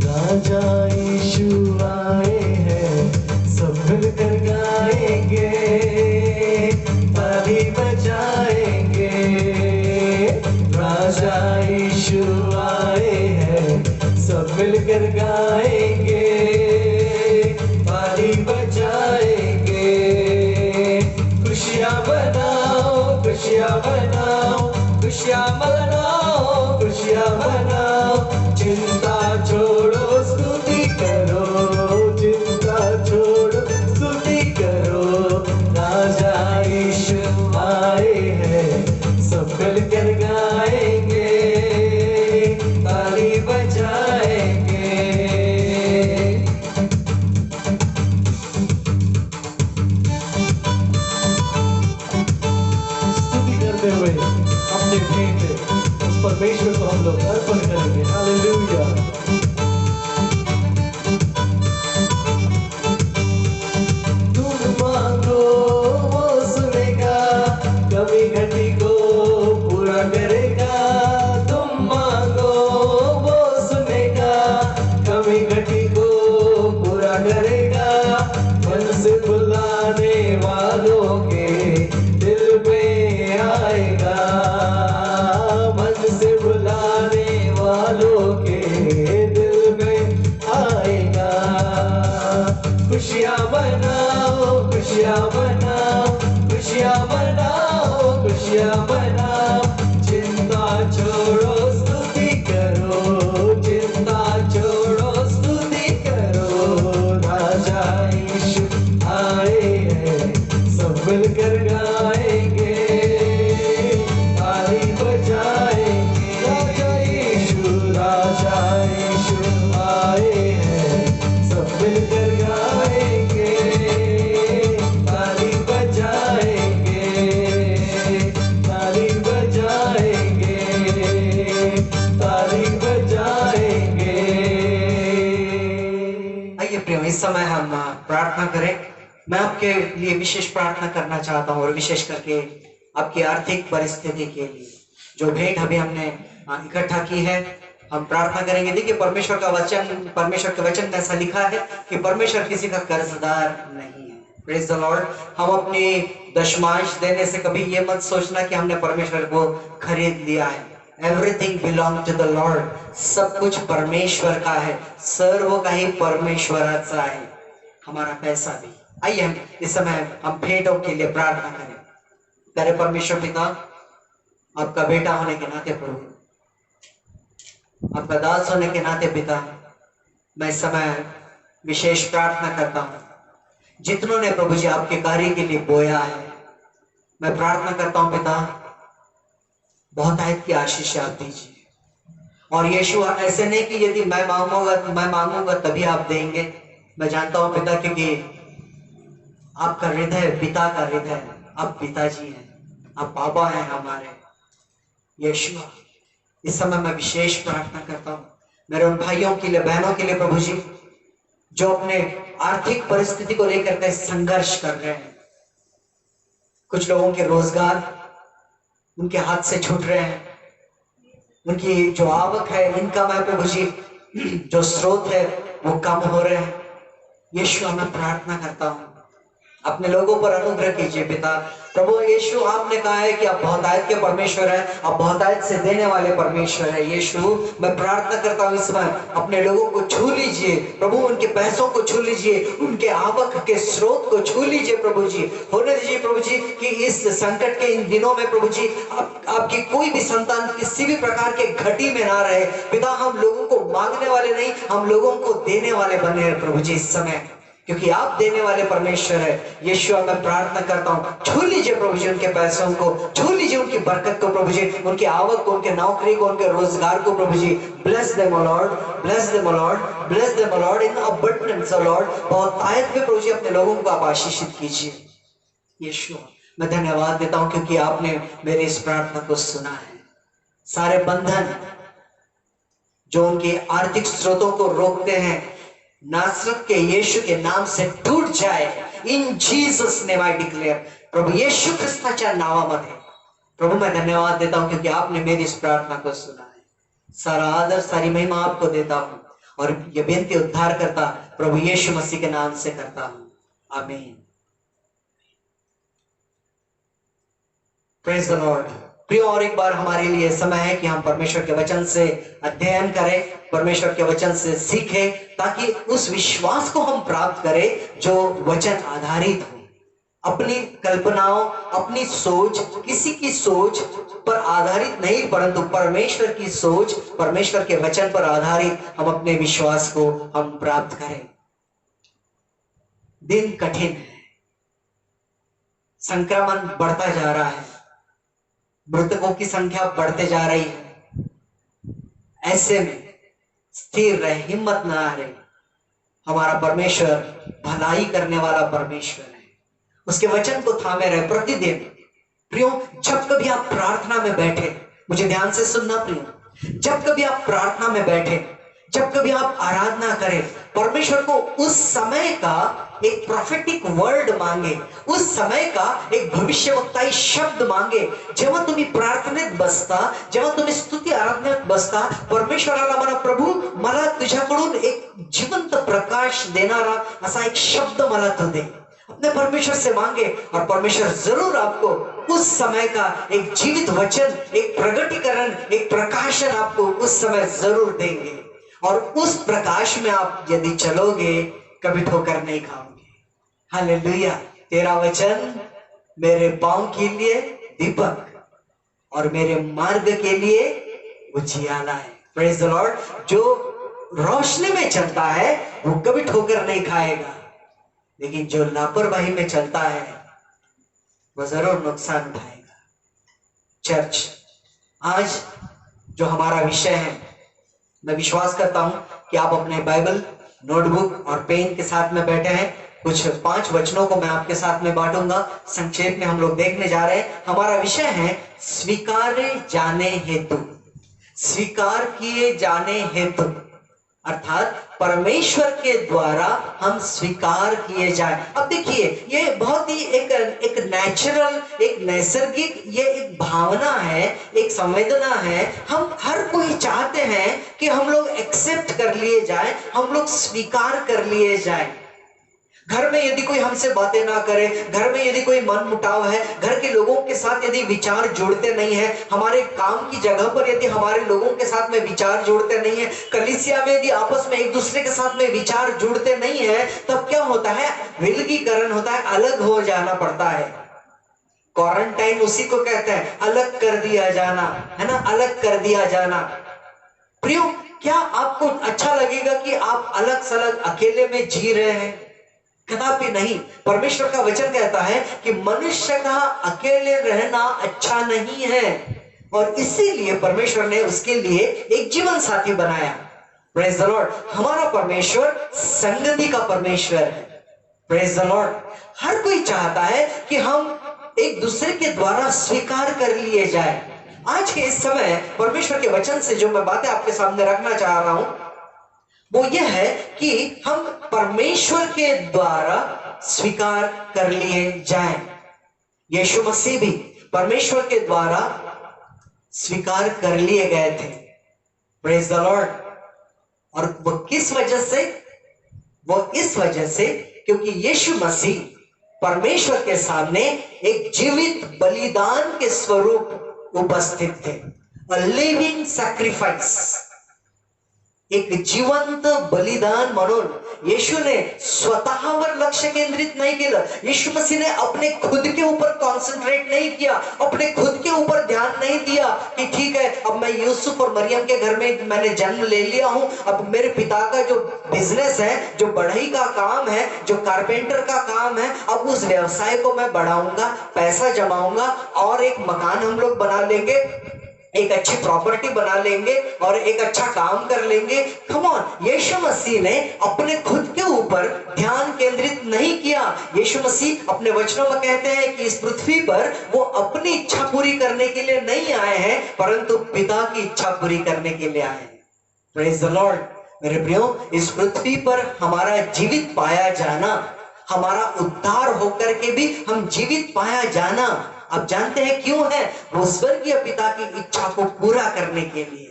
राजा यीशु आए हैं, सब मिलकर गाएंगे, ताली बजाएंगे। राजा यीशु आए हैं, सब मिलकर गाएंगे, ताली बजाएंगे। खुशियाँ मनाओ, खुशियाँ मनाओ, खुशियाँ मनाओ, खुशियाँ मनाओ। चिंता छोड़ो, स्तुति करो, चिंता छोड़ो, स्तुति करो। राजा यीशु आए हैं, सब मिलकर गाएंगे, ताली बजाएंगे। स्तुति करते हुए अपने भेंट उस परमेश्वर को हम लोग अर्पण करेंगे। हालेलुया। तुम मांगो वो सुनेगा, कमी घटी को पूरा करेगा। तुम मांगो वो सुनेगा, कमी घटी को पूरा करेगा। मन से बुलाने वालों के दिल में आएगा, मन से बुलाने वालों के दिल में आएगा। खुशियाँ मनाओ, खुशियाँ मनाओ, खुशियाँ मनाओ, खुशियाँ मनाओ। चिंता छोड़ो, स्तुति करो, चिंता छोड़ो, स्तुति करो। राजा यीशु आए हैं, सब मिलकर गाएंगे, ताली बजाएंगे। राजा यीशु आए हैं, सब मिलकर गाएंगे, ताली बजाएंगे, ताली बजाएंगे, ताली बजाएंगे। आइए प्रियो, इस समय हम प्रार्थना करें। मैं आपके लिए विशेष प्रार्थना करना चाहता हूँ, और विशेष करके आपकी आर्थिक परिस्थिति के लिए जो भेंट अभी हमने इकट्ठा की है, हम प्रार्थना करेंगे। देखिए, परमेश्वर के वचन में ऐसा लिखा है कि परमेश्वर किसी का कर्जदार नहीं है। Praise the Lord. हम अपनी दशमांश देने से कभी ये मत सोचना कि हमने परमेश्वर को खरीद लिया है। Everything belong to the Lord. सब कुछ परमेश्वर का है, सर्व काही परमेश्वराचा है, हमारा पैसा भी। आइए हम इस समय हम भेंटों के लिए प्रार्थना करें। प्यारे परमेश्वर पिता, आपका बेटा होने के नाते प्रभु, आपका दास होने के नाते पिता, मैं इस समय विशेष प्रार्थना करता हूं जितनों ने प्रभु जी आपके कार्य के लिए बोया है। मैं प्रार्थना करता हूं पिता, बहुत आयत की आशीष आप दीजिए। और यीशु ऐसे नहीं कि यदि मैं मांगूंगा तभी आप देंगे। मैं जानता हूं पिता, क्योंकि आपका हृदय पिता का हृदय है। आप पिताजी हैं, आप पापा हैं हमारे। यीशु, इस समय मैं विशेष प्रार्थना करता हूं मेरे उन भाइयों के लिए, बहनों के लिए प्रभु जी, जो अपने आर्थिक परिस्थिति को लेकर के संघर्ष कर रहे हैं। कुछ लोगों के रोजगार उनके हाथ से छूट रहे हैं, उनकी जो आवक है, इनकम है प्रभु जी, जो स्रोत है वो कम हो रहे हैं। यीशु, मैं प्रार्थना करता हूं अपने लोगों पर अनुग्रह कीजिए पिता। प्रभु यीशु, आपने कहा है कि आप बहुतायत के परमेश्वर हैं, आप बहुतायत से देने वाले परमेश्वर हैं। यीशु, मैं प्रार्थना करता हूं इस समय अपने लोगों को छू लीजिए प्रभु, उनके पैसों को छू लीजिए, उनके आवक के स्रोत को छू लीजिए प्रभु जी। होने दीजिए प्रभु जी कि इस संकट के इन दिनों में प्रभु जी आपकी कोई भी संतान किसी भी प्रकार के घटी में ना रहे पिता। हम लोगों को मांगने वाले नहीं, हम लोगों को देने वाले बने हैं प्रभु जी इस समय, क्योंकि आप देने वाले परमेश्वर है। यीशु, मैं प्रार्थना करता हूँ, छू लीजिए प्रभु जी उनके पैसों को, छू लीजिए उनकी बरकत को प्रभु जी, उनकी आवक को, उनके नौकरी को, उनके रोजगार को प्रभु जी। Bless them O Lord, bless them O Lord, bless them O Lord in abundance O Lord. बहुत आयत में प्रभु जी अपने लोगों को आप आशीषित कीजिए। यीशु, मैं धन्यवाद देता हूँ क्योंकि आपने मेरी इस प्रार्थना को सुना है। सारे बंधन जो उनके आर्थिक स्रोतों को रोकते हैं, नासरत के यीशु के नाम से टूट जाए। In Jesus name I declare. प्रभु यीशु ख्रिस्ताच्या नावामध्ये प्रभु मैं धन्यवाद देता हूं क्योंकि आपने मेरी इस प्रार्थना को सुना है। सारा आदर, सारी महिमा आपको देता हूं और ये बेनती उद्धार करता प्रभु यीशु मसीह के नाम से करता हूं, आमीन। Praise the Lord. प्रिय, और एक बार हमारे लिए समय है कि हम परमेश्वर के वचन से अध्ययन करें, परमेश्वर के वचन से सीखें, ताकि उस विश्वास को हम प्राप्त करें जो वचन आधारित हो। अपनी कल्पनाओं, अपनी सोच, किसी की सोच पर आधारित नहीं, परंतु परमेश्वर की सोच, परमेश्वर के वचन पर आधारित हम अपने विश्वास को हम प्राप्त करें। दिन कठिन है, संक्रमण बढ़ता जा रहा है, मृतकों की संख्या बढ़ते जा रही है। ऐसे में स्थिर रहे, हिम्मत ना हारे। हमारा परमेश्वर भलाई करने वाला परमेश्वर है, उसके वचन को थामे रहे प्रतिदिन। प्रियो, जब कभी आप प्रार्थना में बैठे, मुझे ध्यान से सुनना प्रियो, जब कभी आप प्रार्थना में बैठे, जब कभी आप आराधना करें, परमेश्वर को उस समय का एक प्रोफेटिक वर्ड मांगे, उस समय का एक भविष्यवक्ताई शब्द मांगे। जेव्हा तुम्ही प्रार्थनेत बसता, जेव्हा तुम्ही स्तुती आराधनेत बसता, परमेश्वराला म्हणा, प्रभू मला तुझ्याकडून एक जिवंत प्रकाश देणारा असा एक शब्द मला तू दे। अपने परमेश्वर से मांगे और परमेश्वर जरूर आपको उस समय का एक जीवित वचन, एक प्रगटीकरण, एक प्रकाशन आपको उस समय जरूर देंगे। और उस प्रकाश में आप यदि चलोगे, कभी ठोकर नहीं खाओगे। हालेलुया। तेरा वचन मेरे पांव के लिए दीपक और मेरे मार्ग के लिए उजियाला है। Praise the Lord. जो रोशनी में चलता है वो कभी ठोकर नहीं खाएगा, लेकिन जो लापरवाही में चलता है वो जरूर नुकसान उठाएगा। चर्च, आज जो हमारा विषय है, मैं विश्वास करता हूं कि आप अपने बाइबल, नोटबुक और पेन के साथ में बैठे हैं। कुछ 5 वचनों को मैं आपके साथ में बांटूंगा, संक्षेप में हम लोग देखने जा रहे हैं। हमारा विषय है स्वीकारे जाने हेतु, स्वीकार किए जाने हेतु, अर्थात परमेश्वर के द्वारा हम स्वीकार किए जाए। अब देखिए, ये बहुत ही एक नेचुरल, एक नैसर्गिक, ये एक भावना है, एक संवेदना है। हम हर कोई चाहते हैं कि हम लोग एक्सेप्ट कर लिए जाए, हम लोग स्वीकार कर लिए जाए। घर में यदि कोई हमसे बातें ना करे, घर में यदि कोई मन मुटाव है, घर के लोगों के साथ यदि विचार जोड़ते नहीं है, हमारे काम की जगह पर यदि हमारे लोगों के साथ में विचार जोड़ते नहीं है, कलीसिया में यदि आपस में एक दूसरे के साथ में विचार जोड़ते नहीं है, तब क्या होता है? विलगीकरण होता है, अलग हो जाना पड़ता है। क्वारंटाइन उसी को कहते हैं, अलग कर दिया जाना, है ना, अलग कर दिया जाना। प्रियो, क्या आपको अच्छा लगेगा कि आप अलग सलग अकेले में जी रहे हैं? कदापि नहीं। परमेश्वर का वचन कहता है कि मनुष्य का अकेले रहना अच्छा नहीं है, और इसीलिए परमेश्वर ने उसके लिए एक जीवन साथी बनाया। Praise the Lord. हमारा परमेश्वर संगति का परमेश्वर है। Praise the Lord. हर कोई चाहता है कि हम एक दूसरे के द्वारा स्वीकार कर लिए जाए। आज के इस समय परमेश्वर के वचन से जो मैं बातें आपके सामने रखना चाह रहा हूं, वो यह है कि हम परमेश्वर के द्वारा स्वीकार कर लिए जाएं। यीशु मसीह भी परमेश्वर के द्वारा स्वीकार कर लिए गए थे। Praise the Lord. और वो किस वजह से? वो इस वजह से क्योंकि यीशु मसीह परमेश्वर के सामने एक जीवित बलिदान के स्वरूप उपस्थित थे। अ लिविंग सैक्रिफाइस, एक जीवंत बलिदान म्हणून येशूने स्वतःवर लक्ष केंद्रित नहीं केलं। यीशु मसीह ने अपने खुद के ऊपर कॉन्सेंट्रेट नहीं किया, अपने खुद के ऊपर ध्यान नहीं दिया कि ठीक है, अब मैं यूसुफ और मरियम के घर में मैंने जन्म ले लिया हूं, अब मेरे पिता का जो बिजनेस है, जो बढ़ई का काम है, जो कारपेंटर का काम है, अब उस व्यवसाय को मैं बढ़ाऊंगा, पैसा जमाऊंगा और एक मकान हम लोग बना लेंगे, एक अच्छी प्रॉपर्टी बना लेंगे और एक अच्छा काम कर लेंगे। Come on. यीशु मसीह ने अपने खुद के ऊपर ध्यान केंद्रित नहीं किया। यीशु मसीह अपने वचनों में कहते हैं कि इस पृथ्वी पर वो अपनी इच्छा पूरी करने के लिए नहीं आए हैं, परंतु पिता की इच्छा पूरी करने के लिए आए हैं। Praise the Lord. मेरे प्रियो, इस पृथ्वी पर हमारा जीवित पाया जाना, हमारा उद्धार होकर के भी हम जीवित पाया जाना, आप जानते हैं क्यों है? वो स्वर्गीय पिता की इच्छा को पूरा करने के लिए।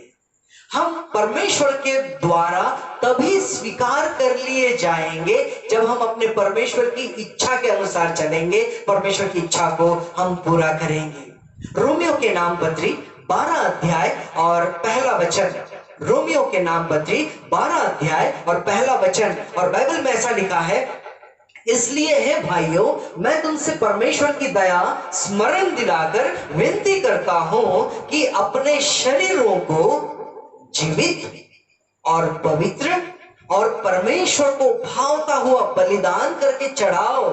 हम परमेश्वर के द्वारा तभी स्वीकार कर लिए जाएंगे जब हम अपने परमेश्वर की इच्छा के अनुसार चलेंगे, परमेश्वर की इच्छा को हम पूरा करेंगे। रोमियो के नाम पत्री 12 अध्याय और पहला वचन। रोमियो के नाम पत्री 12 अध्याय और पहला वचन, और बाइबल में ऐसा लिखा है, इसलिए है भाइयों, मैं तुमसे परमेश्वर की दया स्मरण दिलाकर विनती करता हूं कि अपने शरीरों को जीवित और पवित्र और परमेश्वर को भावता हुआ बलिदान करके चढ़ाओ,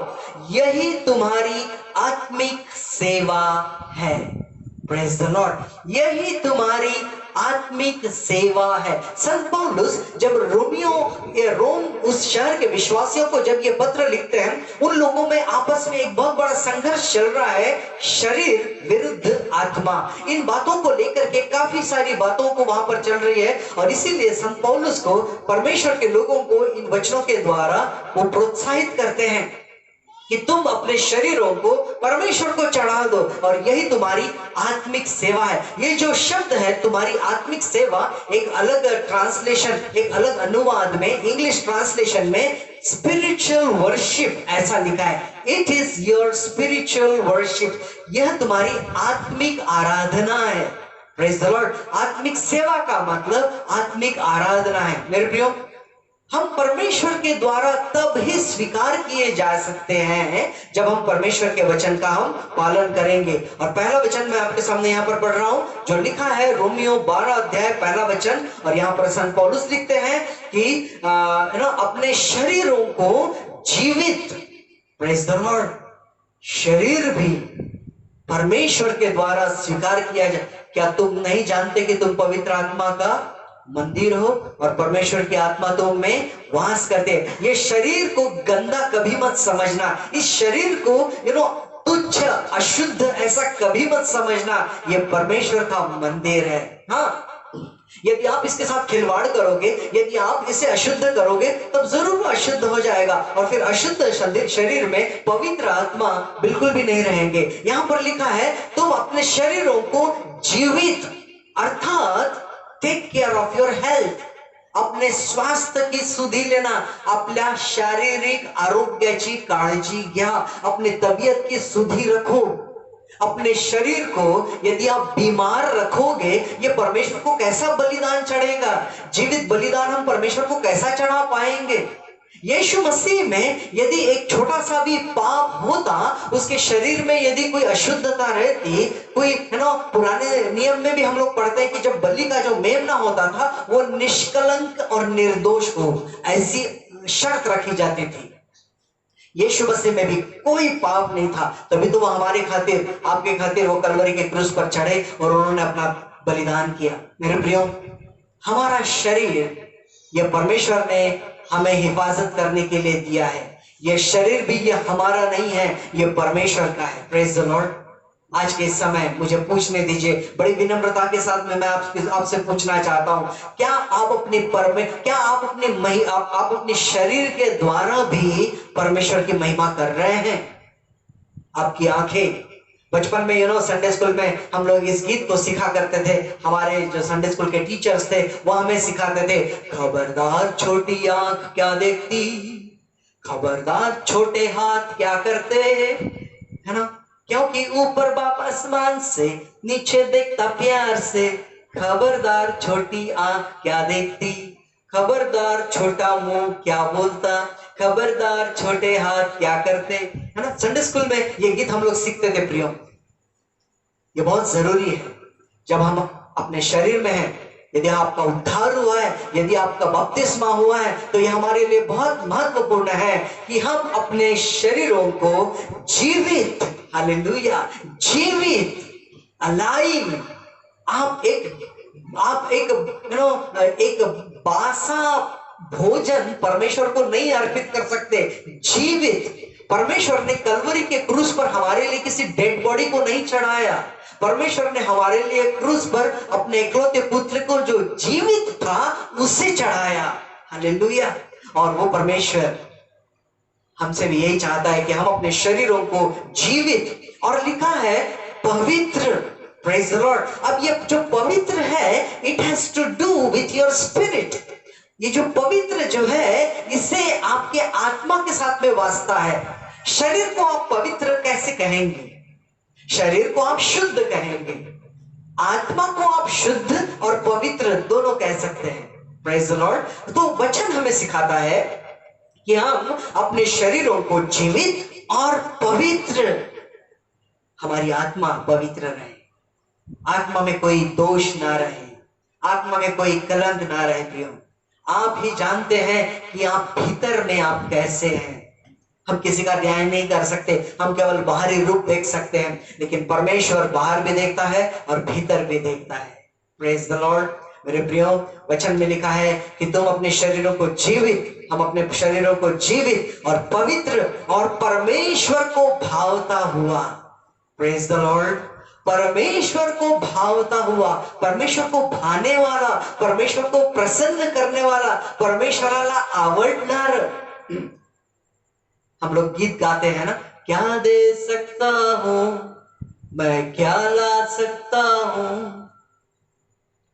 यही तुम्हारी आत्मिक सेवा है। Praise the Lord. यही तुम्हारी आत्मिक सेवा है। संत पौलुस जब रोम उस शहर के विश्वासियों को जब ये पत्र लिखते हैं, उन लोगों में आपस में एक बहुत बड़ा संघर्ष चल रहा है, शरीर विरुद्ध आत्मा। इन बातों को लेकर के काफी सारी बातों को वहां पर चल रही है, और इसीलिए संत पौलुस को परमेश्वर के लोगों को इन वचनों के द्वारा वो प्रोत्साहित करते हैं कि तुम अपने शरीरों को परमेश्वर को चढ़ा दो, और यही तुम्हारी आत्मिक सेवा है। ये जो शब्द है तुम्हारी आत्मिक सेवा, एक अलग ट्रांसलेशन, एक अलग अनुवाद में, इंग्लिश ट्रांसलेशन में स्पिरिचुअल वर्शिप ऐसा लिखा है। It is your spiritual worship. यह तुम्हारी आत्मिक आराधना है। Praise the Lord. आत्मिक सेवा का मतलब आत्मिक आराधना है। मेरे प्रियो, हम परमेश्वर के द्वारा तब ही स्वीकार किए जा सकते हैं जब हम परमेश्वर के वचन का हम पालन करेंगे। और पहला वचन मैं आपके सामने यहाँ पर पढ़ रहा हूं, जो लिखा है रोमियो 12 अध्याय पहला वचन, और यहाँ पर संत पौलुस लिखते हैं कि अपने शरीरों को जीवित, प्रेज द लॉर्ड, शरीर भी परमेश्वर के द्वारा स्वीकार किया जाए। क्या तुम नहीं जानते कि तुम पवित्र आत्मा का मंदिर हो और परमेश्वर की आत्मा तुम में वास करते हैं? ये शरीर को गंदा कभी मत समझना, इस शरीर को तुच्छ अशुद्ध ऐसा कभी मत समझना। ये परमेश्वर का मंदिर है। हाँ, यदि आप इसके साथ खिलवाड़ करोगे, यदि आप इसे अशुद्ध करोगे, तब जरूर अशुद्ध हो जाएगा, और फिर अशुद्ध शरीर में पवित्र आत्मा बिल्कुल भी नहीं रहेंगे। यहां पर लिखा है, तुम अपने शरीरों को जीवित, अर्थात take care of your health, अपने स्वास्थ्य की सुधी लेना, आपल्या शारीरिक आरोग्याची काळजी घ्या, अपनी तबीयत की सुधी रखो। अपने शरीर को यदि आप बीमार रखोगे, ये परमेश्वर को कैसा बलिदान चढ़ेगा? जीवित बलिदान हम परमेश्वर को कैसा चढ़ा पाएंगे? यीशु मसीह में यदि एक छोटा सा भी पाप होता, उसके शरीर में यदि कोई अशुद्धता रहती, कोई पुराने नियम में भी हम लोग पढ़ते हैं कि जब बलि का जो मेमना होता था वो निष्कलंक और निर्दोष हो, ऐसी शर्त रखी जाती थी। यीशु मसीह में भी कोई पाप नहीं था, तभी तो वो हमारे खातिर, आपके खातिर वो कलवरी के क्रूस पर चढ़े और उन्होंने अपना बलिदान किया। मेरे प्रियो, हमारा शरीर ये परमेश्वर ने हमें हिफाजत करने के लिए दिया है। ये शरीर भी ये हमारा नहीं है, ये परमेश्वर का है। Praise the Lord. आज के समय मुझे पूछने दीजिए, बड़ी विनम्रता के साथ में मैं आपसे पूछना चाहता हूं, क्या आप अपने शरीर के द्वारा भी परमेश्वर की महिमा कर रहे हैं? आपकी आंखें, बचपन में संडे स्कूल में हम लोग इस गीत को सिखा करते थे। हमारे जो संडे स्कूल के टीचर्स थे वो हमें सिखाते थे, खबरदार छोटी आंख क्या देखती, खबरदार छोटे हाथ क्या करते, है ना? क्योंकि ऊपर बाप आसमान से, नीचे देखता प्यार से, खबरदार छोटी आंख क्या देखती, खबरदार छोटा मुंह क्या बोलता, खबरदार छोटे हाथ क्या करते, है ना? संडे स्कूल में ये गीत हम लोग सीखते थे प्रियो। ये बहुत जरूरी है जब हम अपने शरीर में हैं। यदि आपका उद्धार हुआ है, यदि आपका बपतिस्मा हुआ है, तो ये हमारे लिए बहुत महत्वपूर्ण है कि हम अपने शरीरों को जीवित, हालेलुया, जीवित, अलाइव, आप एक बासा भोजन परमेश्वर को नहीं अर्पित कर सकते। जीवित, परमेश्वर ने कलवरी के क्रूस पर हमारे लिए किसी डेड बॉडी को नहीं चढ़ाया। परमेश्वर ने हमारे लिए क्रूस पर अपने इकलौते पुत्र को जो जीवित था उसे चढ़ाया। हालेलुया। और वो परमेश्वर हमसे भी यही चाहता है कि हम अपने शरीरों को जीवित, और लिखा है पवित्र। Praise the Lord. अब ये जो पवित्र है, it has to do with your spirit. ये जो पवित्र जो है, इससे आपके आत्मा के साथ में वास्ता है। शरीर को आप पवित्र कैसे कहेंगे? शरीर को आप शुद्ध कहेंगे, आत्मा को आप शुद्ध और पवित्र दोनों कह सकते हैं। Praise the Lord. तो वचन हमें सिखाता है कि हम अपने शरीरों को जीवित और पवित्र, हमारी आत्मा पवित्र रहे, आत्मा में कोई दोष ना रहे, आत्मा में कोई कलंक ना रहे। प्रियो, आप ही जानते हैं कि आप भीतर में आप कैसे हैं। हम किसी का न्याय नहीं कर सकते, हम केवल बाहरी रूप देख सकते हैं, लेकिन परमेश्वर बाहर भी देखता है और भीतर भी देखता है। Praise the Lord. मेरे प्रियो, वचन में लिखा है कि तुम अपने शरीरों को जीवित, हम अपने शरीरों को जीवित और पवित्र और परमेश्वर को भावता हुआ, प्रेज द लॉर्ड, परमेश्वर को भावता हुआ, परमेश्वर को भाने वाला, परमेश्वर को प्रसन्न करने वाला, परमेश्वराला आवडणार। हम लोग गीत गाते हैं ना, क्या दे सकता हूं मैं, क्या ला सकता हूं,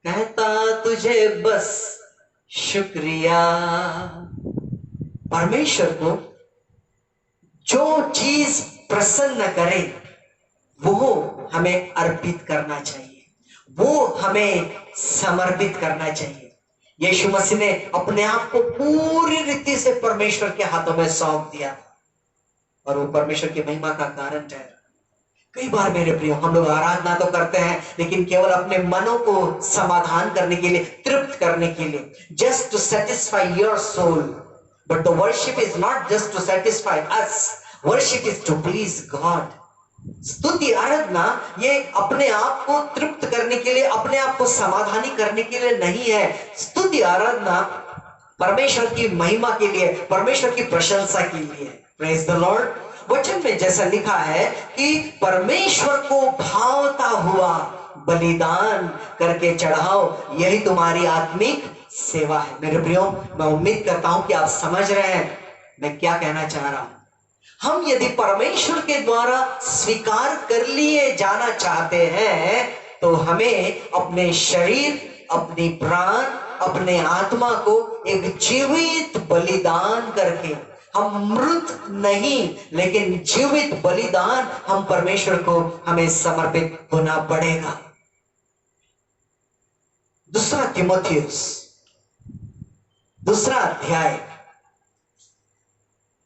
कहता तुझे बस शुक्रिया। परमेश्वर को जो चीज प्रसन्न करे वो हमें अर्पित करना चाहिए, वो हमें समर्पित करना चाहिए। यीशु मसीह ने अपने आप को पूरी रीति से परमेश्वर के हाथों में सौंप दिया और वो परमेश्वर की महिमा का कारण ठहरा। कई बार मेरे प्रियो, हम लोग आराधना तो करते हैं, लेकिन केवल अपने मनों को समाधान करने के लिए, तृप्त करने के लिए, just to satisfy your soul. But the worship is not just to satisfy us, worship is to please God. स्तुति आराधना ये अपने आप को तृप्त करने के लिए, अपने आप को समाधानी करने के लिए नहीं है। स्तुति आराधना परमेश्वर की महिमा के लिए, परमेश्वर की प्रशंसा के लिए। Praise the Lord. वचन में जैसा लिखा है कि परमेश्वर को भावता हुआ बलिदान करके चढ़ाओ, यही तुम्हारी आत्मिक सेवा है। मेरे प्रियो, मैं उम्मीद करता हूं कि आप समझ रहे हैं मैं क्या कहना चाह रहा हूं। हम यदि परमेश्वर के द्वारा स्वीकार कर लिए जाना चाहते हैं, तो हमें अपने शरीर, अपनी प्राण, अपने आत्मा को एक जीवित बलिदान करके, हम मृत नहीं लेकिन जीवित बलिदान हम परमेश्वर को हमें समर्पित होना पड़ेगा। दूसरा तीमुथियुस, दूसरा अध्याय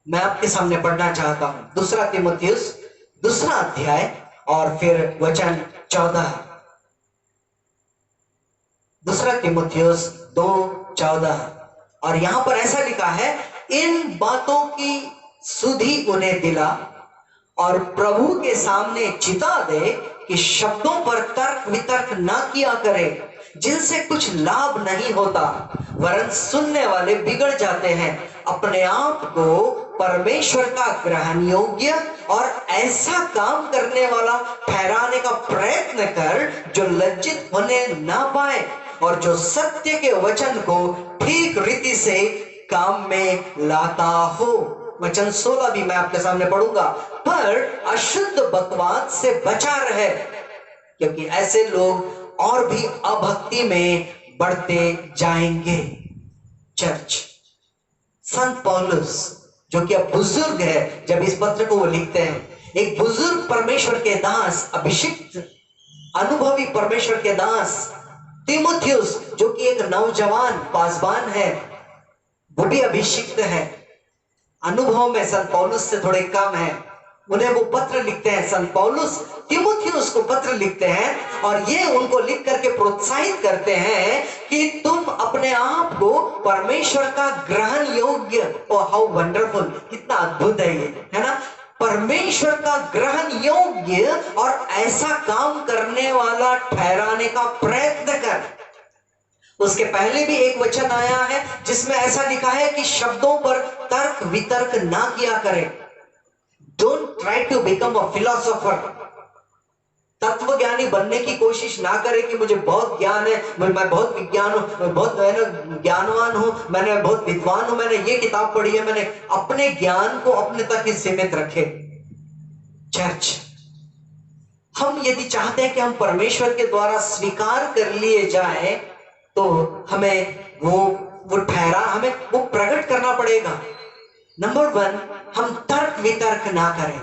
मैं आपके सामने पढ़ना चाहता हूं। दूसरा तीमुथियुस दूसरा अध्याय और फिर वचन 14। दूसरा तीमुथियुस 2:14 और यहां पर ऐसा लिखा है, इन बातों की सुधि उन्हें दिला और प्रभु के सामने चिता दे कि शब्दों पर तर्क वितर्क ना किया करे, जिनसे कुछ लाभ नहीं होता, वरन सुनने वाले बिगड़ जाते हैं। अपने आप को परमेश्वर का ग्रहण योग्य और ऐसा काम करने वाला ठहराने का प्रयत्न कर जो लज्जित होने ना पाए और जो सत्य के वचन को ठीक रीति से काम में लाता हो। वचन 16 भी मैं आपके सामने पढ़ूंगा। पर अशुद्ध बकवास से बचा रहे, क्योंकि ऐसे लोग और भी अभक्ति में बढ़ते जाएंगे। चर्च, संत पौलुस जो कि अब बुजुर्ग है, जब इस पत्र को वो लिखते हैं, एक बुजुर्ग परमेश्वर के दास, अभिषिक्त अनुभवी परमेश्वर के दास तीमुथियुस जो कि एक नौजवान पासवान है, वो भी अभिषिक्त है, अनुभव में संत पौलुस से थोड़े कम है, उन्हें वो पत्र लिखते हैं। संत पौलुस तीमुथियुस को पत्र लिखते हैं और ये उनको लिख करके प्रोत्साहित करते हैं कि तुम अपने आप को परमेश्वर का ग्रहण योग्य, ओ हाउ वंडरफुल, कितना अद्भुत है ये, है ना, परमेश्वर का ग्रहण योग्य और ऐसा काम करने वाला ठहराने का प्रयत्न कर। उसके पहले भी एक वचन आया है जिसमें ऐसा लिखा है कि शब्दों पर तर्क वितर्क ना किया करे। Don't try to become a philosopher. तत्वज्ञानी बनने की कोशिश ना करे कि मुझे बहुत ज्ञान है, मैं बहुत विज्ञान हूं, बहुत ज्ञानवान हूं, मैंने बहुत विद्वान हूं, मैंने ये किताब पढ़ी है। मैंने अपने ज्ञान को अपने तक ही सीमित रखे। चर्च, हम यदि चाहते हैं कि हम परमेश्वर के द्वारा स्वीकार कर लिए जाए तो हमें वो ठहरा, हमें वो प्रकट करना पड़ेगा। नंबर 1, हम तर्क वितर्क ना करें।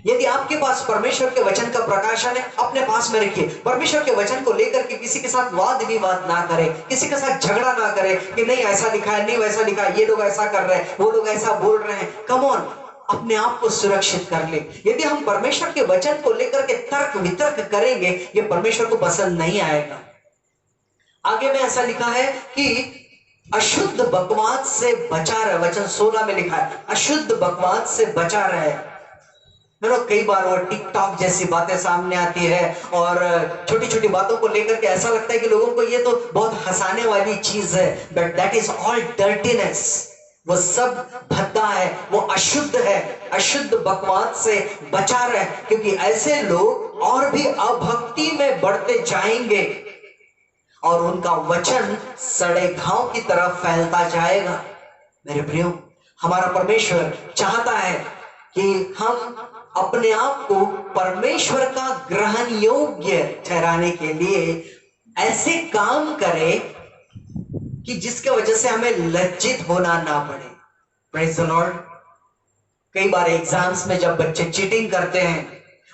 यदि आपके पास परमेश्वर के वचन का प्रकाशन है, अपने पास में रखिए। परमेश्वर के वचन को लेकर के किसी के साथ वाद विवाद ना करें, किसी के साथ झगड़ा ना करें कि नहीं ऐसा लिखा है, नहीं वैसा लिखा है, ये लोग ऐसा कर रहे हैं, वो लोग ऐसा बोल रहे हैं। कम ऑन, अपने आप को सुरक्षित कर ले। यदि हम परमेश्वर के वचन को लेकर के तर्क वितर्क करेंगे, ये परमेश्वर को पसंद नहीं आएगा। आगे में ऐसा लिखा है कि अशुद्ध बकवास से बचा रहे। वचन 16 में लिखा है अशुद्ध बकवास से बचा रहे। कई बार वो टिकटॉक जैसी बातें सामने आती है और छोटी छोटी बातों को लेकर के ऐसा लगता है कि लोगों को ये तो बहुत हंसाने वाली चीज है, but that is all dirtiness. वो सब भद्दा है, वो अशुद्ध है। अशुद्ध बकवास से बचा रहे, क्योंकि ऐसे लोग और भी अभक्ति में बढ़ते जाएंगे और उनका वचन सड़े घाव की तरफ फैलता जाएगा। मेरे प्रियो, हमारा परमेश्वर चाहता है कि हम अपने आप को परमेश्वर का ग्रहण योग्य ठहराने के लिए ऐसे काम करें कि जिसके वजह से हमें लज्जित होना ना पड़े। Praise the Lord. कई बार एग्जाम्स में जब बच्चे चीटिंग करते हैं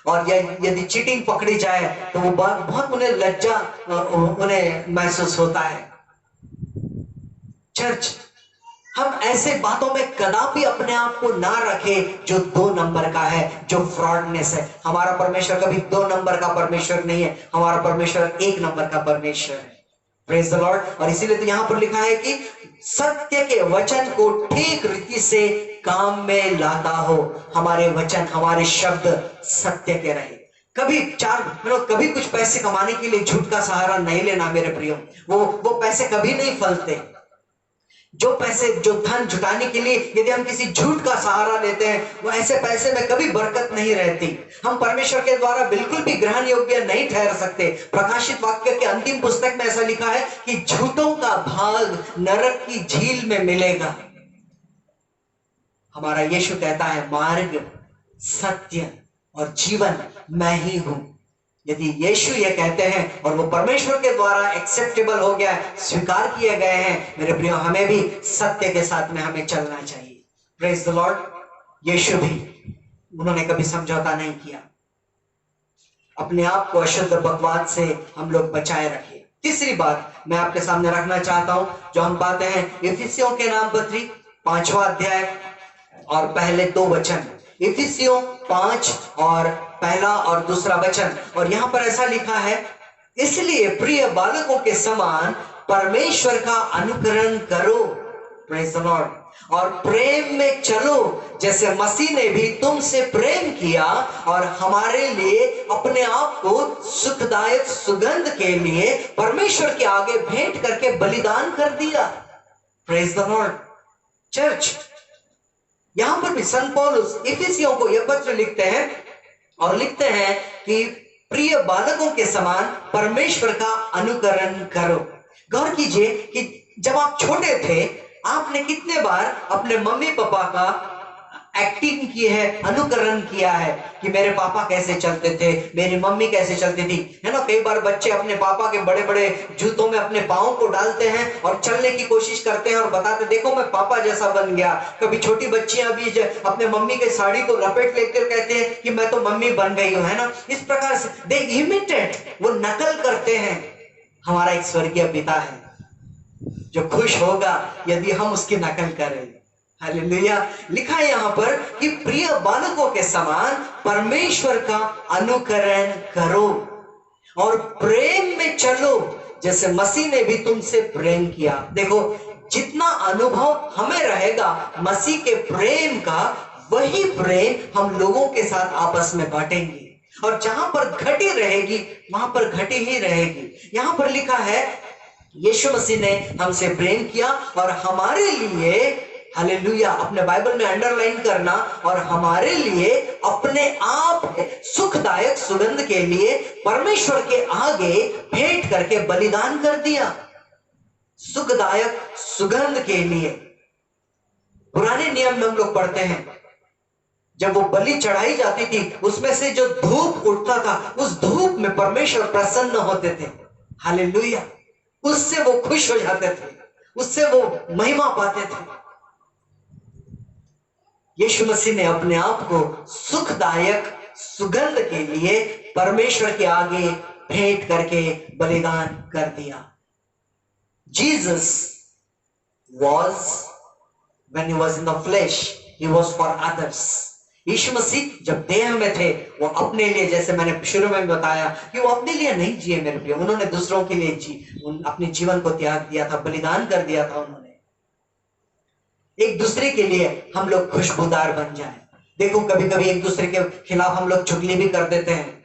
और यदि चीटिंग पकड़ी जाए तो वो बहुत उन्हें लज्जा उन्हें महसूस होता है। चर्च, हम ऐसे बातों में कदापि अपने आप को ना रखें जो 2 नंबर का है, जो फ्रॉडनेस है। हमारा परमेश्वर कभी 2 नंबर का परमेश्वर नहीं है, हमारा परमेश्वर 1 नंबर का परमेश्वर है। Praise the Lord. और इसीलिए तो यहां पर लिखा है कि सत्य के वचन को ठीक रीति से काम में लाता हो। हमारे वचन, हमारे शब्द सत्य के रहे। कभी कुछ पैसे कमाने के लिए झूठ का सहारा नहीं लेना मेरे प्रियो। वो पैसे कभी नहीं फलते। जो धन जुटाने के लिए यदि हम किसी झूठ का सहारा लेते हैं, वो ऐसे पैसे में कभी बरकत नहीं रहती। हम परमेश्वर के द्वारा बिल्कुल भी ग्रहण योग्य नहीं ठहर सकते। प्रकाशित वाक्य के अंतिम पुस्तक में ऐसा लिखा है कि झूठों का भाग नरक की झील में मिलेगा। हमारा यीशु कहता है मार्ग, सत्य और जीवन मैं ही हूं। यदि यीशु ये कहते हैं और वो परमेश्वर के द्वारा एक्सेप्टेबल हो गया है, स्वीकार किए गए हैं, मेरे प्रियो, हमें भी सत्य के साथ में हमें चलना चाहिए। Praise the Lord. यीशु भी, उन्होंने कभी समझौता नहीं किया। अपने आप को अशुद्ध बकवाद से हम लोग बचाए रखे। तीसरी बात मैं आपके सामने रखना चाहता हूं, जो हम पाते हैं इफिसियों के नाम पत्री 5वां अध्याय और पहले 2 वचन। इफिसियों 5 और पहला और दूसरा वचन। और यहां पर ऐसा लिखा है, इसलिए प्रिय बालकों के समान परमेश्वर का अनुकरण करो, प्रेज द लॉर्ड, और प्रेम में चलो, जैसे मसीह ने भी तुमसे प्रेम किया और हमारे लिए अपने आप को सुखदायक सुगंध के लिए परमेश्वर के आगे भेंट करके बलिदान कर दिया। Praise the Lord. चर्च, यहां पर भी संत पौलुस इफिसियों को यह पत्र लिखते हैं और लिखते हैं कि प्रिय बालकों के समान परमेश्वर का अनुकरण करो। गौर कीजिए कि जब आप छोटे थे, आपने कितने बार अपने मम्मी पापा का एक्टिंग की है, अनुकरण किया है कि मेरे पापा कैसे चलते थे, मेरी मम्मी कैसे चलती थी, है ना। कई बार बच्चे अपने पापा के बड़े बड़े जूतों में अपने पाँव को डालते हैं और चलने की कोशिश करते हैं और बताते, देखो मैं पापा जैसा बन गया। कभी छोटी बच्चियां भी अपने मम्मी के साड़ी को लपेट लेते हुए कहते हैं कि मैं तो मम्मी बन गई हूं, है ना। इस प्रकार से दे इमिटेट, वो नकल करते हैं। हमारा एक स्वर्गीय पिता है जो खुश होगा यदि हम उसकी नकल करें। हालेलुया। लिखा है यहां पर कि प्रिय बालकों के समान परमेश्वर का अनुकरण करो और प्रेम में चलो, जैसे मसीह ने भी तुमसे प्रेम किया। देखो, जितना अनुभव हमें रहेगा मसीह के प्रेम का, वही प्रेम हम लोगों के साथ आपस में बांटेंगे। और जहां पर घटी रहेगी वहां पर घटी ही रहेगी। यहां पर लिखा है, यीशु मसीह ने हमसे प्रेम किया और हमारे लिए, हालेलुया, अपने बाइबल में अंडरलाइन करना, और हमारे लिए अपने आप सुखदायक सुगंध के लिए परमेश्वर के आगे भेंट करके बलिदान कर दिया। सुखदायक सुगंध के लिए। पुराने नियम में हम लोग पढ़ते हैं, जब वो बलि चढ़ाई जाती थी, उसमें से जो धूप उठता था, उस धूप में परमेश्वर प्रसन्न होते थे। हालेलुया। उससे वो खुश हो जाते थे, उससे वो महिमा पाते थे। यीशु मसीह ने अपने आप को सुखदायक सुगंध के लिए परमेश्वर के आगे भेंट करके बलिदान कर दिया। Jesus was, when he was in the flesh, he was for others. यीशु मसीह जब देह में थे, वो अपने लिए, जैसे मैंने शुरू में बताया कि वो अपने लिए नहीं जिए मेरे प्रिय, उन्होंने दूसरों के लिए अपने जीवन को त्याग दिया था, बलिदान कर दिया था उन्होंने। एक दूसरे के लिए हम लोग खुशबूदार बन जाएं। देखो, कभी कभी एक दूसरे के खिलाफ हम लोग चुगली भी कर देते हैं,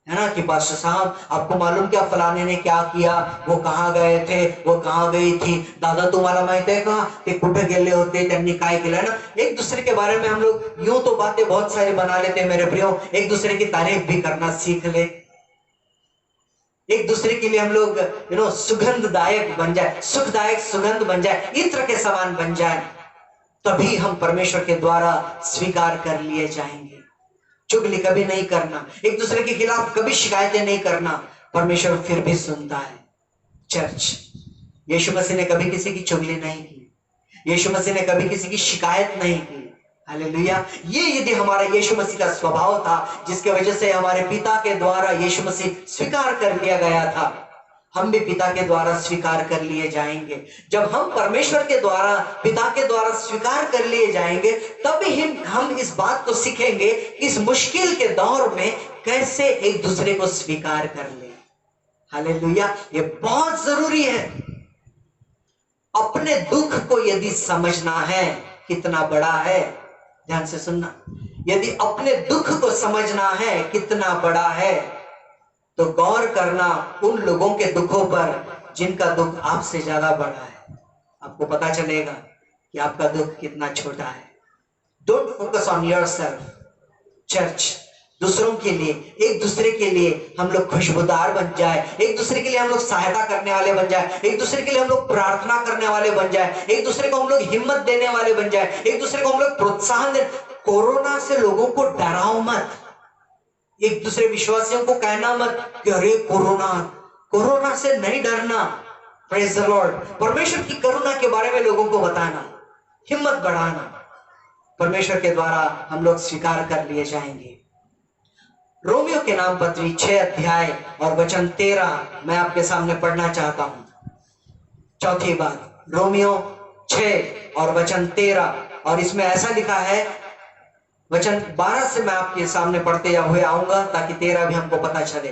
है ना, कि पास्टर साहब आपको मालूम क्या फलाने ने क्या किया, वो कहाँ गए थे, वो कहाँ गई थी, दादा तुम्हाला माहित है का ते कुठे गेले होते, त्यांनी काय केलं ना। एक दूसरे के बारे में हम लोग यूं तो बातें बहुत सारी बना लेते हैं मेरे प्रियो। एक दूसरे की तारीफ भी करना सीख ले। एक दूसरे के लिए हम लोग सुगंधदायक बन जाए, सुखदायक सुगंध बन जाए, इत्र के समान बन जाए, तभी हम परमेश्वर के द्वारा स्वीकार कर लिए जाएंगे। चुगली कभी नहीं करना, एक दूसरे के खिलाफ कभी शिकायतें नहीं करना, परमेश्वर फिर भी सुनता है। चर्च, यीशु मसीह ने कभी किसी की चुगली नहीं की, यीशु मसीह ने कभी किसी की शिकायत नहीं की। हालेलुया। ये यदि हमारा यीशु मसीह का स्वभाव था, जिसके वजह से हमारे पिता के द्वारा यीशु मसीह स्वीकार कर लिया गया था, हम भी पिता के द्वारा स्वीकार कर लिए जाएंगे। जब हम परमेश्वर के द्वारा, पिता के द्वारा स्वीकार कर लिए जाएंगे, तभी हम इस बात को सीखेंगे, इस मुश्किल के दौर में कैसे एक दूसरे को स्वीकार कर ले। हालेलुया। ये बहुत जरूरी है। अपने दुख को यदि समझना है कितना बड़ा है, ध्यान से सुनना, यदि अपने दुख को समझना है कितना बड़ा है, तो गौर करना उन लोगों के दुखों पर जिनका दुख आपसे ज्यादा बड़ा है। आपको पता चलेगा कि आपका दुख कितना छोटा है। Don't focus on yourself. Church, दूसरों के लिए, एक दूसरे के लिए हम लोग खुशबूदार बन जाए, एक दूसरे के लिए हम लोग सहायता करने वाले बन जाए, एक दूसरे के लिए हम लोग प्रार्थना करने वाले बन जाए, एक दूसरे को हम लोग हिम्मत देने वाले बन जाए, एक दूसरे को हम लोग प्रोत्साहन दे। कोरोना से लोगों को डराओ मत, एक दूसरे विश्वासियों को कहना मत कि अरे कोरोना से नहीं डरना। Praise the Lord. परमेश्वर की करुणा के बारे में लोगों को बताना, हिम्मत बढ़ाना, परमेश्वर के द्वारा हम लोग स्वीकार कर लिए जाएंगे। रोमियो के नाम पत्री 6 अध्याय और वचन 13 मैं आपके सामने पढ़ना चाहता हूं। चौथी बात, रोमियो 6 और वचन 13, और इसमें ऐसा लिखा है, वचन 12 से मैं आपके सामने पढ़ते हुए आऊंगा ताकि 13 भी हमको पता चले।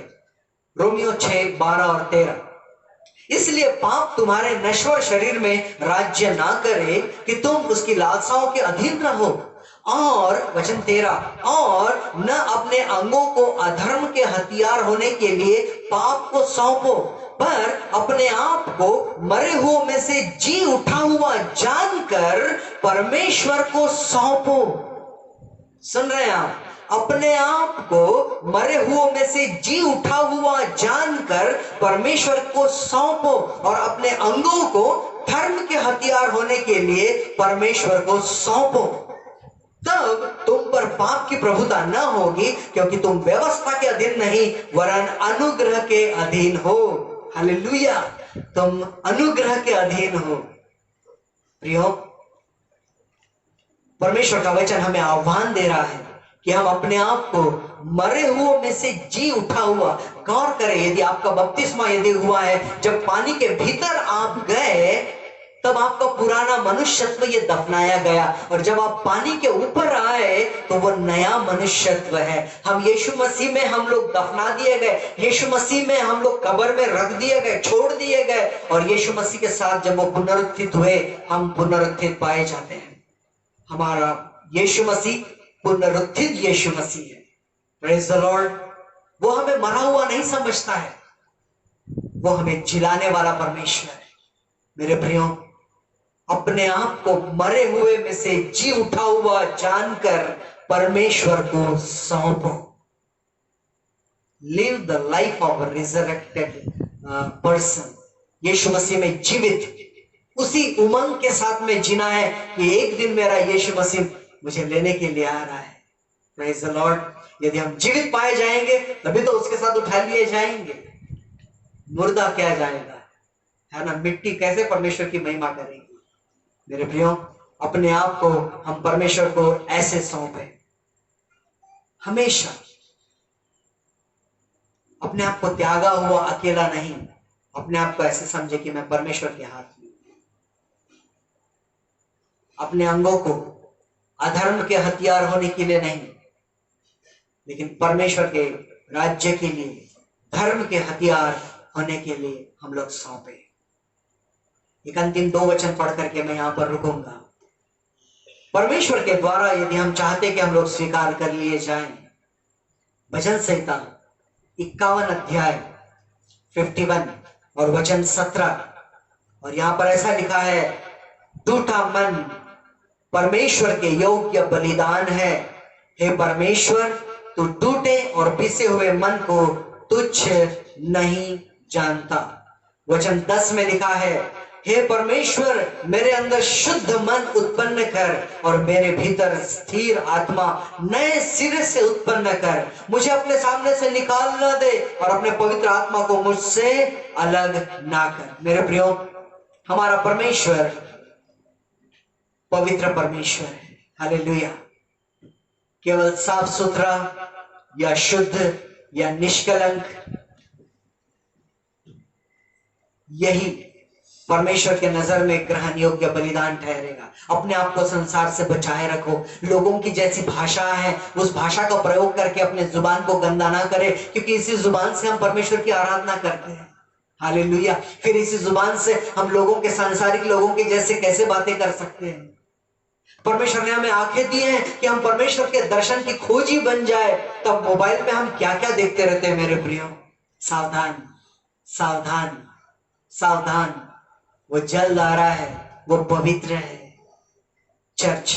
रोमियो 6, 12 और 13। इसलिए पाप तुम्हारे नश्वर शरीर में राज्य ना करे कि तुम उसकी लालसाओं के अधीन रहो। और वचन 13, और न अपने अंगों को अधर्म के हथियार होने के लिए पाप को सौंपो, पर अपने आप को मरे हुओं में से जी उठा हुआ जानकर परमेश्वर को सौंपो। सुन रहे हैं आप? अपने आप को मरे हुओं में से जी उठा हुआ जानकर परमेश्वर को सौंपो, और अपने अंगों को धर्म के हथियार होने के लिए परमेश्वर को सौंपो। तब तुम पर पाप की प्रभुता न होगी, क्योंकि तुम व्यवस्था के अधीन नहीं वरन अनुग्रह के अधीन हो। हालेलुया, तुम अनुग्रह के अधीन हो। प्रियो, परमेश्वर का वचन हमें आह्वान दे रहा है कि हम अपने आप को मरे हुओं में से जी उठा हुआ, गौर करें, यदि आपका बपतिस्मा यदि हुआ है, जब पानी के भीतर आप गए तब आपका पुराना मनुष्यत्व ये दफनाया गया, और जब आप पानी के ऊपर आए तो वो नया मनुष्यत्व है। हम यीशु मसीह में हम लोग दफना दिए गए, यीशु मसीह में हम लोग कब्र में रख दिए गए, छोड़ दिए गए, और यीशु मसीह के साथ जब वो पुनरुत्थित हुए, हम पुनरुत्थित पाए जाते हैं। हमारा यीशु मसीह पुनरुत्थित यीशु मसीह है। Praise the Lord. वो हमें मरा हुआ नहीं समझता है, वो हमें जिलाने वाला परमेश्वर है। मेरे प्रियो, अपने आप को मरे हुए में से जी उठा हुआ जानकर परमेश्वर को सौंपो। Live the life of resurrected person. Yeshu Masih में जीवित, उसी उमंग के साथ में जीना है कि एक दिन मेरा यीशु मसीह मुझे लेने के लिए आ रहा है। Praise the Lord. यदि हम जीवित पाए जाएंगे तभी तो उसके साथ उठा लिए जाएंगे। मुर्दा क्या जाएगा, है ना? मिट्टी कैसे परमेश्वर की महिमा करेगी? मेरे प्रियो, अपने आप को हम परमेश्वर को ऐसे सौंपे, हमेशा अपने आप को त्यागा हुआ अकेला नहीं, अपने आप को ऐसे समझे कि मैं परमेश्वर के हाथ में। अपने अंगों को अधर्म के हथियार होने के लिए नहीं, लेकिन परमेश्वर के राज्य के लिए, धर्म के हथियार होने के लिए हम लोग सौंपे। एक अंतिम 2 वचन पढ़ करके मैं यहां पर रुकूंगा। परमेश्वर के द्वारा यदि हम चाहते कि हम लोग स्वीकार कर लिए जाएं, भजन संहिता 51 अध्याय 51 और वचन 17, और यहां पर ऐसा लिखा है, टूटा मन परमेश्वर के योग्य बलिदान है। हे परमेश्वर, तू टूटे और पिसे हुए मन को तुच्छ नहीं जानता। वचन 10 में लिखा है, हे परमेश्वर, मेरे अंदर शुद्ध मन उत्पन्न कर और मेरे भीतर स्थिर आत्मा नए सिरे से उत्पन्न कर। मुझे अपने सामने से निकाल न दे और अपने पवित्र आत्मा को मुझसे अलग ना कर। मेरे प्रियो, हमारा परमेश्वर पवित्र परमेश्वर है। हालेलुया। केवल साफ सुथरा या शुद्ध या निष्कलंक, यही परमेश्वर के नजर में ग्रहण योग्य बलिदान ठहरेगा। अपने आप को संसार से बचाए रखो। लोगों की जैसी भाषा है उस भाषा का प्रयोग करके अपने जुबान को गंदा ना करे, क्योंकि इसी जुबान से हम परमेश्वर की आराधना करते हैं। हालेलुया। फिर इसी जुबान से हम लोगों के, सांसारिक लोगों के जैसे कैसे बातें कर सकते हैं? परमेश्वर ने हमें आंखें दी हैं कि हम परमेश्वर के दर्शन की खोजी बन जाए। तब मोबाइल में हम क्या क्या देखते रहते हैं मेरे प्रियो। सावधान, सावधान, सावधान। वो जल आ रहा है, वो पवित्र है। चर्च,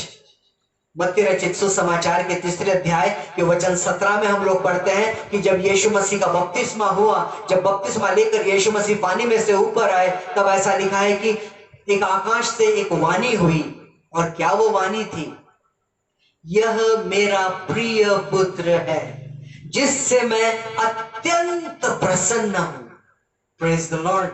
मत्ती रचित सुसमाचार के 3 अध्याय के वचन 17 में हम लोग पढ़ते हैं कि जब यीशु मसीह का बपतिस्मा हुआ, जब बपतिस्मा लेकर यीशु मसीह पानी में से ऊपर आए, तब ऐसा लिखा है कि एक आकाश से एक वाणी हुई। और क्या वो वाणी थी? यह मेरा प्रिय पुत्र है जिससे मैं अत्यंत प्रसन्न हूं। Praise the Lord,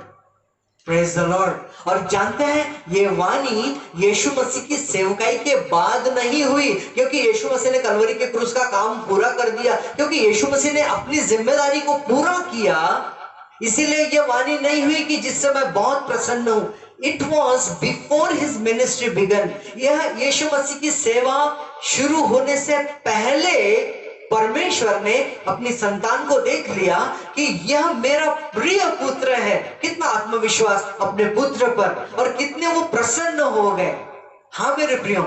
praise the Lord. और जानते हैं ये वाणी यीशु मसीह की सेवकाई के बाद नहीं हुई, क्योंकि यीशु मसीह ने कलवरी के क्रूस का काम पूरा कर दिया, क्योंकि यीशु मसीह ने अपनी जिम्मेदारी को पूरा किया। इसीलिए ये वाणी नहीं हुई कि जिससे मैं बहुत प्रसन्न हूं। It was before his ministry began. यह यीशु मसीह की सेवा शुरू होने से पहले परमेश्वर ने अपनी संतान को देख लिया कि यह मेरा प्रिय पुत्र है। कितना आत्मविश्वास अपने पुत्र पर, और कितने वो प्रसन्न हो गए। हाँ मेरे प्रियो,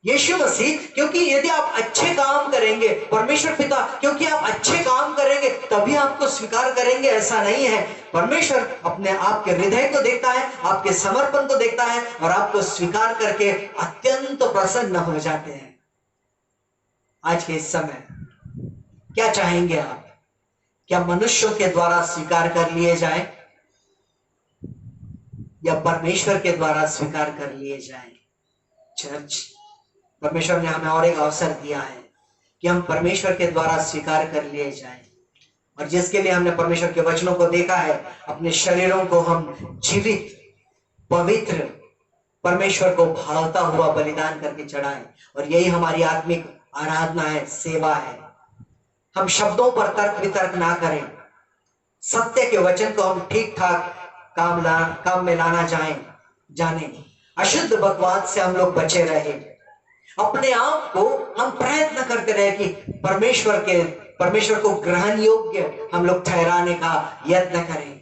यीशु मसीह, क्योंकि यदि आप अच्छे काम करेंगे, परमेश्वर पिता क्योंकि आप अच्छे काम करेंगे तभी आपको स्वीकार करेंगे, ऐसा नहीं है। परमेश्वर अपने आपके हृदय को देखता है, आपके समर्पण को देखता है, और आपको स्वीकार करके अत्यंत प्रसन्न हो जाते हैं। आज के इस समय क्या चाहेंगे आप? क्या मनुष्यों के द्वारा स्वीकार कर लिए जाए या परमेश्वर के द्वारा स्वीकार कर लिए जाए? चर्च, परमेश्वर ने हमें और एक अवसर दिया है कि हम परमेश्वर के द्वारा स्वीकार कर लिए जाए, और जिसके लिए हमने परमेश्वर के वचनों को देखा है, अपने शरीरों को हम जीवित, पवित्र, परमेश्वर को भावता हुआ बलिदान करके चढ़ाएं। और यही हमारी आत्मिक आराधना है, सेवा है। हम शब्दों पर तर्क वितर्क ना करें, सत्य के वचन को हम ठीक ठाक काम में लाना जाने। अशुद्ध बकवाद से हम लोग बचे रहे। अपने आप को हम प्रयत्न करते रहे कि परमेश्वर को ग्रहण योग्य हम लोग ठहराने का यत्न करें।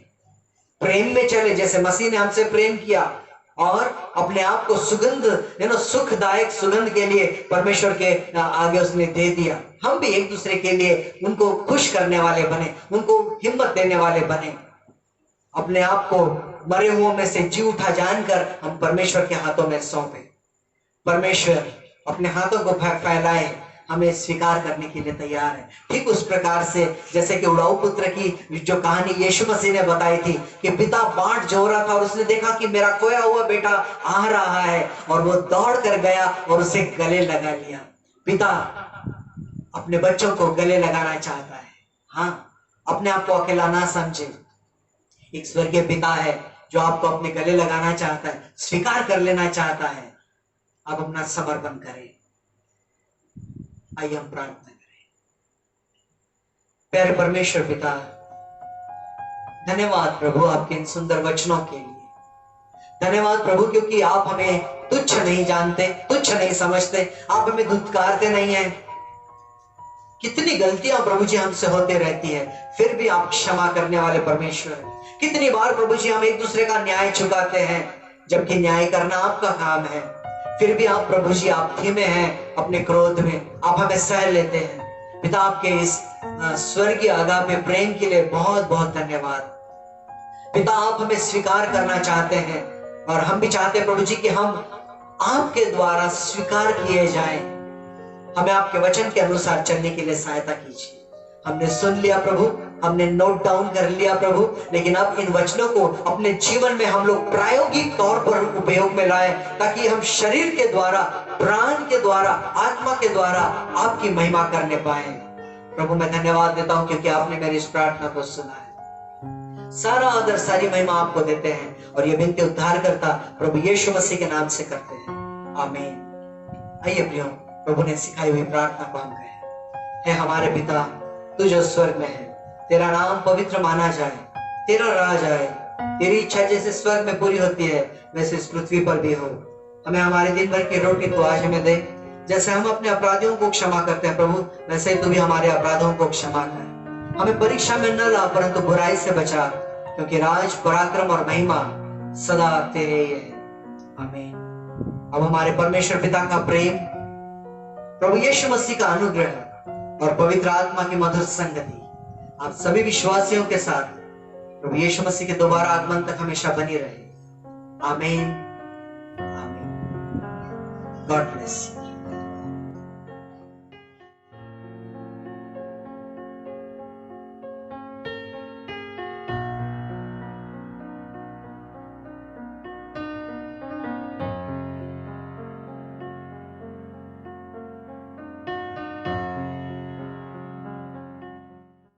प्रेम में चले, जैसे मसीह ने हमसे प्रेम किया, और अपने आप को सुगंध, सुखदायक सुगंध के लिए परमेश्वर के आगे उसने दे दिया। हम भी एक दूसरे के लिए उनको खुश करने वाले बने, उनको हिम्मत देने वाले बने। अपने आप को मरे हुओं में से जी उठा जानकर हम परमेश्वर के हाथों में सौंपे। परमेश्वर अपने हाथों को फैलाए, हमें स्वीकार करने के लिए तैयार है। ठीक उस प्रकार से जैसे कि उड़ाऊ पुत्र की जो कहानी यीशु मसीह ने बताई थी कि पिता बाट जो रहा था और उसने देखा कि मेरा खोया हुआ बेटा आ रहा है, और वो दौड़ कर गया और उसे गले लगा लिया। पिता अपने बच्चों को गले लगाना चाहता है। हाँ, अपने आप को अकेला ना समझे। एक स्वर्गीय पिता है जो आपको अपने गले लगाना चाहता है, स्वीकार कर लेना चाहता है। आप अपना समर्पण करें। आइए हम प्रार्थना करें। प्यारे परमेश्वर पिता, धन्यवाद प्रभु आपके इन सुंदर वचनों के लिए। धन्यवाद प्रभु, क्योंकि आप हमें तुच्छ नहीं जानते, तुच्छ नहीं समझते, आप हमें धुतकारते नहीं हैं। कितनी गलतियां प्रभु जी हमसे होते रहती है, फिर भी आप क्षमा करने वाले परमेश्वर हैं। कितनी बार प्रभु जी हम एक दूसरे का न्याय चुकाते हैं, जबकि न्याय करना आपका काम है, फिर भी आप प्रभु जी आप धीमे हैं अपने क्रोध में, आप हमें सह लेते हैं। पिता, आपके इस स्वर्गीय अगापे प्रेम के लिए बहुत बहुत धन्यवाद। पिता, आप हमें स्वीकार करना चाहते हैं, और हम भी चाहते हैं प्रभु जी कि हम आपके द्वारा स्वीकार किए जाएं। हमें आपके वचन के अनुसार चलने के लिए सहायता कीजिए। हमने सुन लिया प्रभु, हमने नोट डाउन कर लिया प्रभु, लेकिन अब इन वचनों को अपने जीवन में हम लोग प्रायोगिक तौर पर उपयोग में लाए, ताकि हम शरीर के द्वारा, प्राण के द्वारा, आत्मा के द्वारा आपकी महिमा करने पाए। प्रभु, मैं धन्यवाद देता हूं क्योंकि आपने मेरी इस प्रार्थना को सुना है। सारा आदर, सारी महिमा आपको देते हैं, और ये विनती उद्धार करता प्रभु यीशु मसीह के नाम से करते हैं, आमीन। आइए प्रियो, प्रभु ने सिखाई हुई प्रार्थना को हम कहें। हे हमारे पिता, तू जो स्वर्ग में है, तेरा नाम पवित्र माना जाए, तेरा राज आए, तेरी इच्छा जैसे स्वर्ग में पूरी होती है वैसे इस पृथ्वी पर भी हो। हमें हमारे दिन भर की रोटी को आज हमें दे, जैसे हम अपने अपराधियों को क्षमा करते हैं प्रभु, वैसे तू भी हमारे अपराधों को क्षमा कर। हमें परीक्षा में न ला, परंतु बुराई से बचा, क्योंकि राज, पराक्रम और महिमा सदा तेरे ही है, आमीन। अब हमारे परमेश्वर पिता का प्रेम, प्रभु यीशु मसीह का अनुग्रह और पवित्र आत्मा की मधुर संगति आप सभी विश्वासियों के साथ प्रभु यीशु मसीह के दोबारा आगमन तक हमेशा बनी रहे, आमीन, आमीन। God bless you.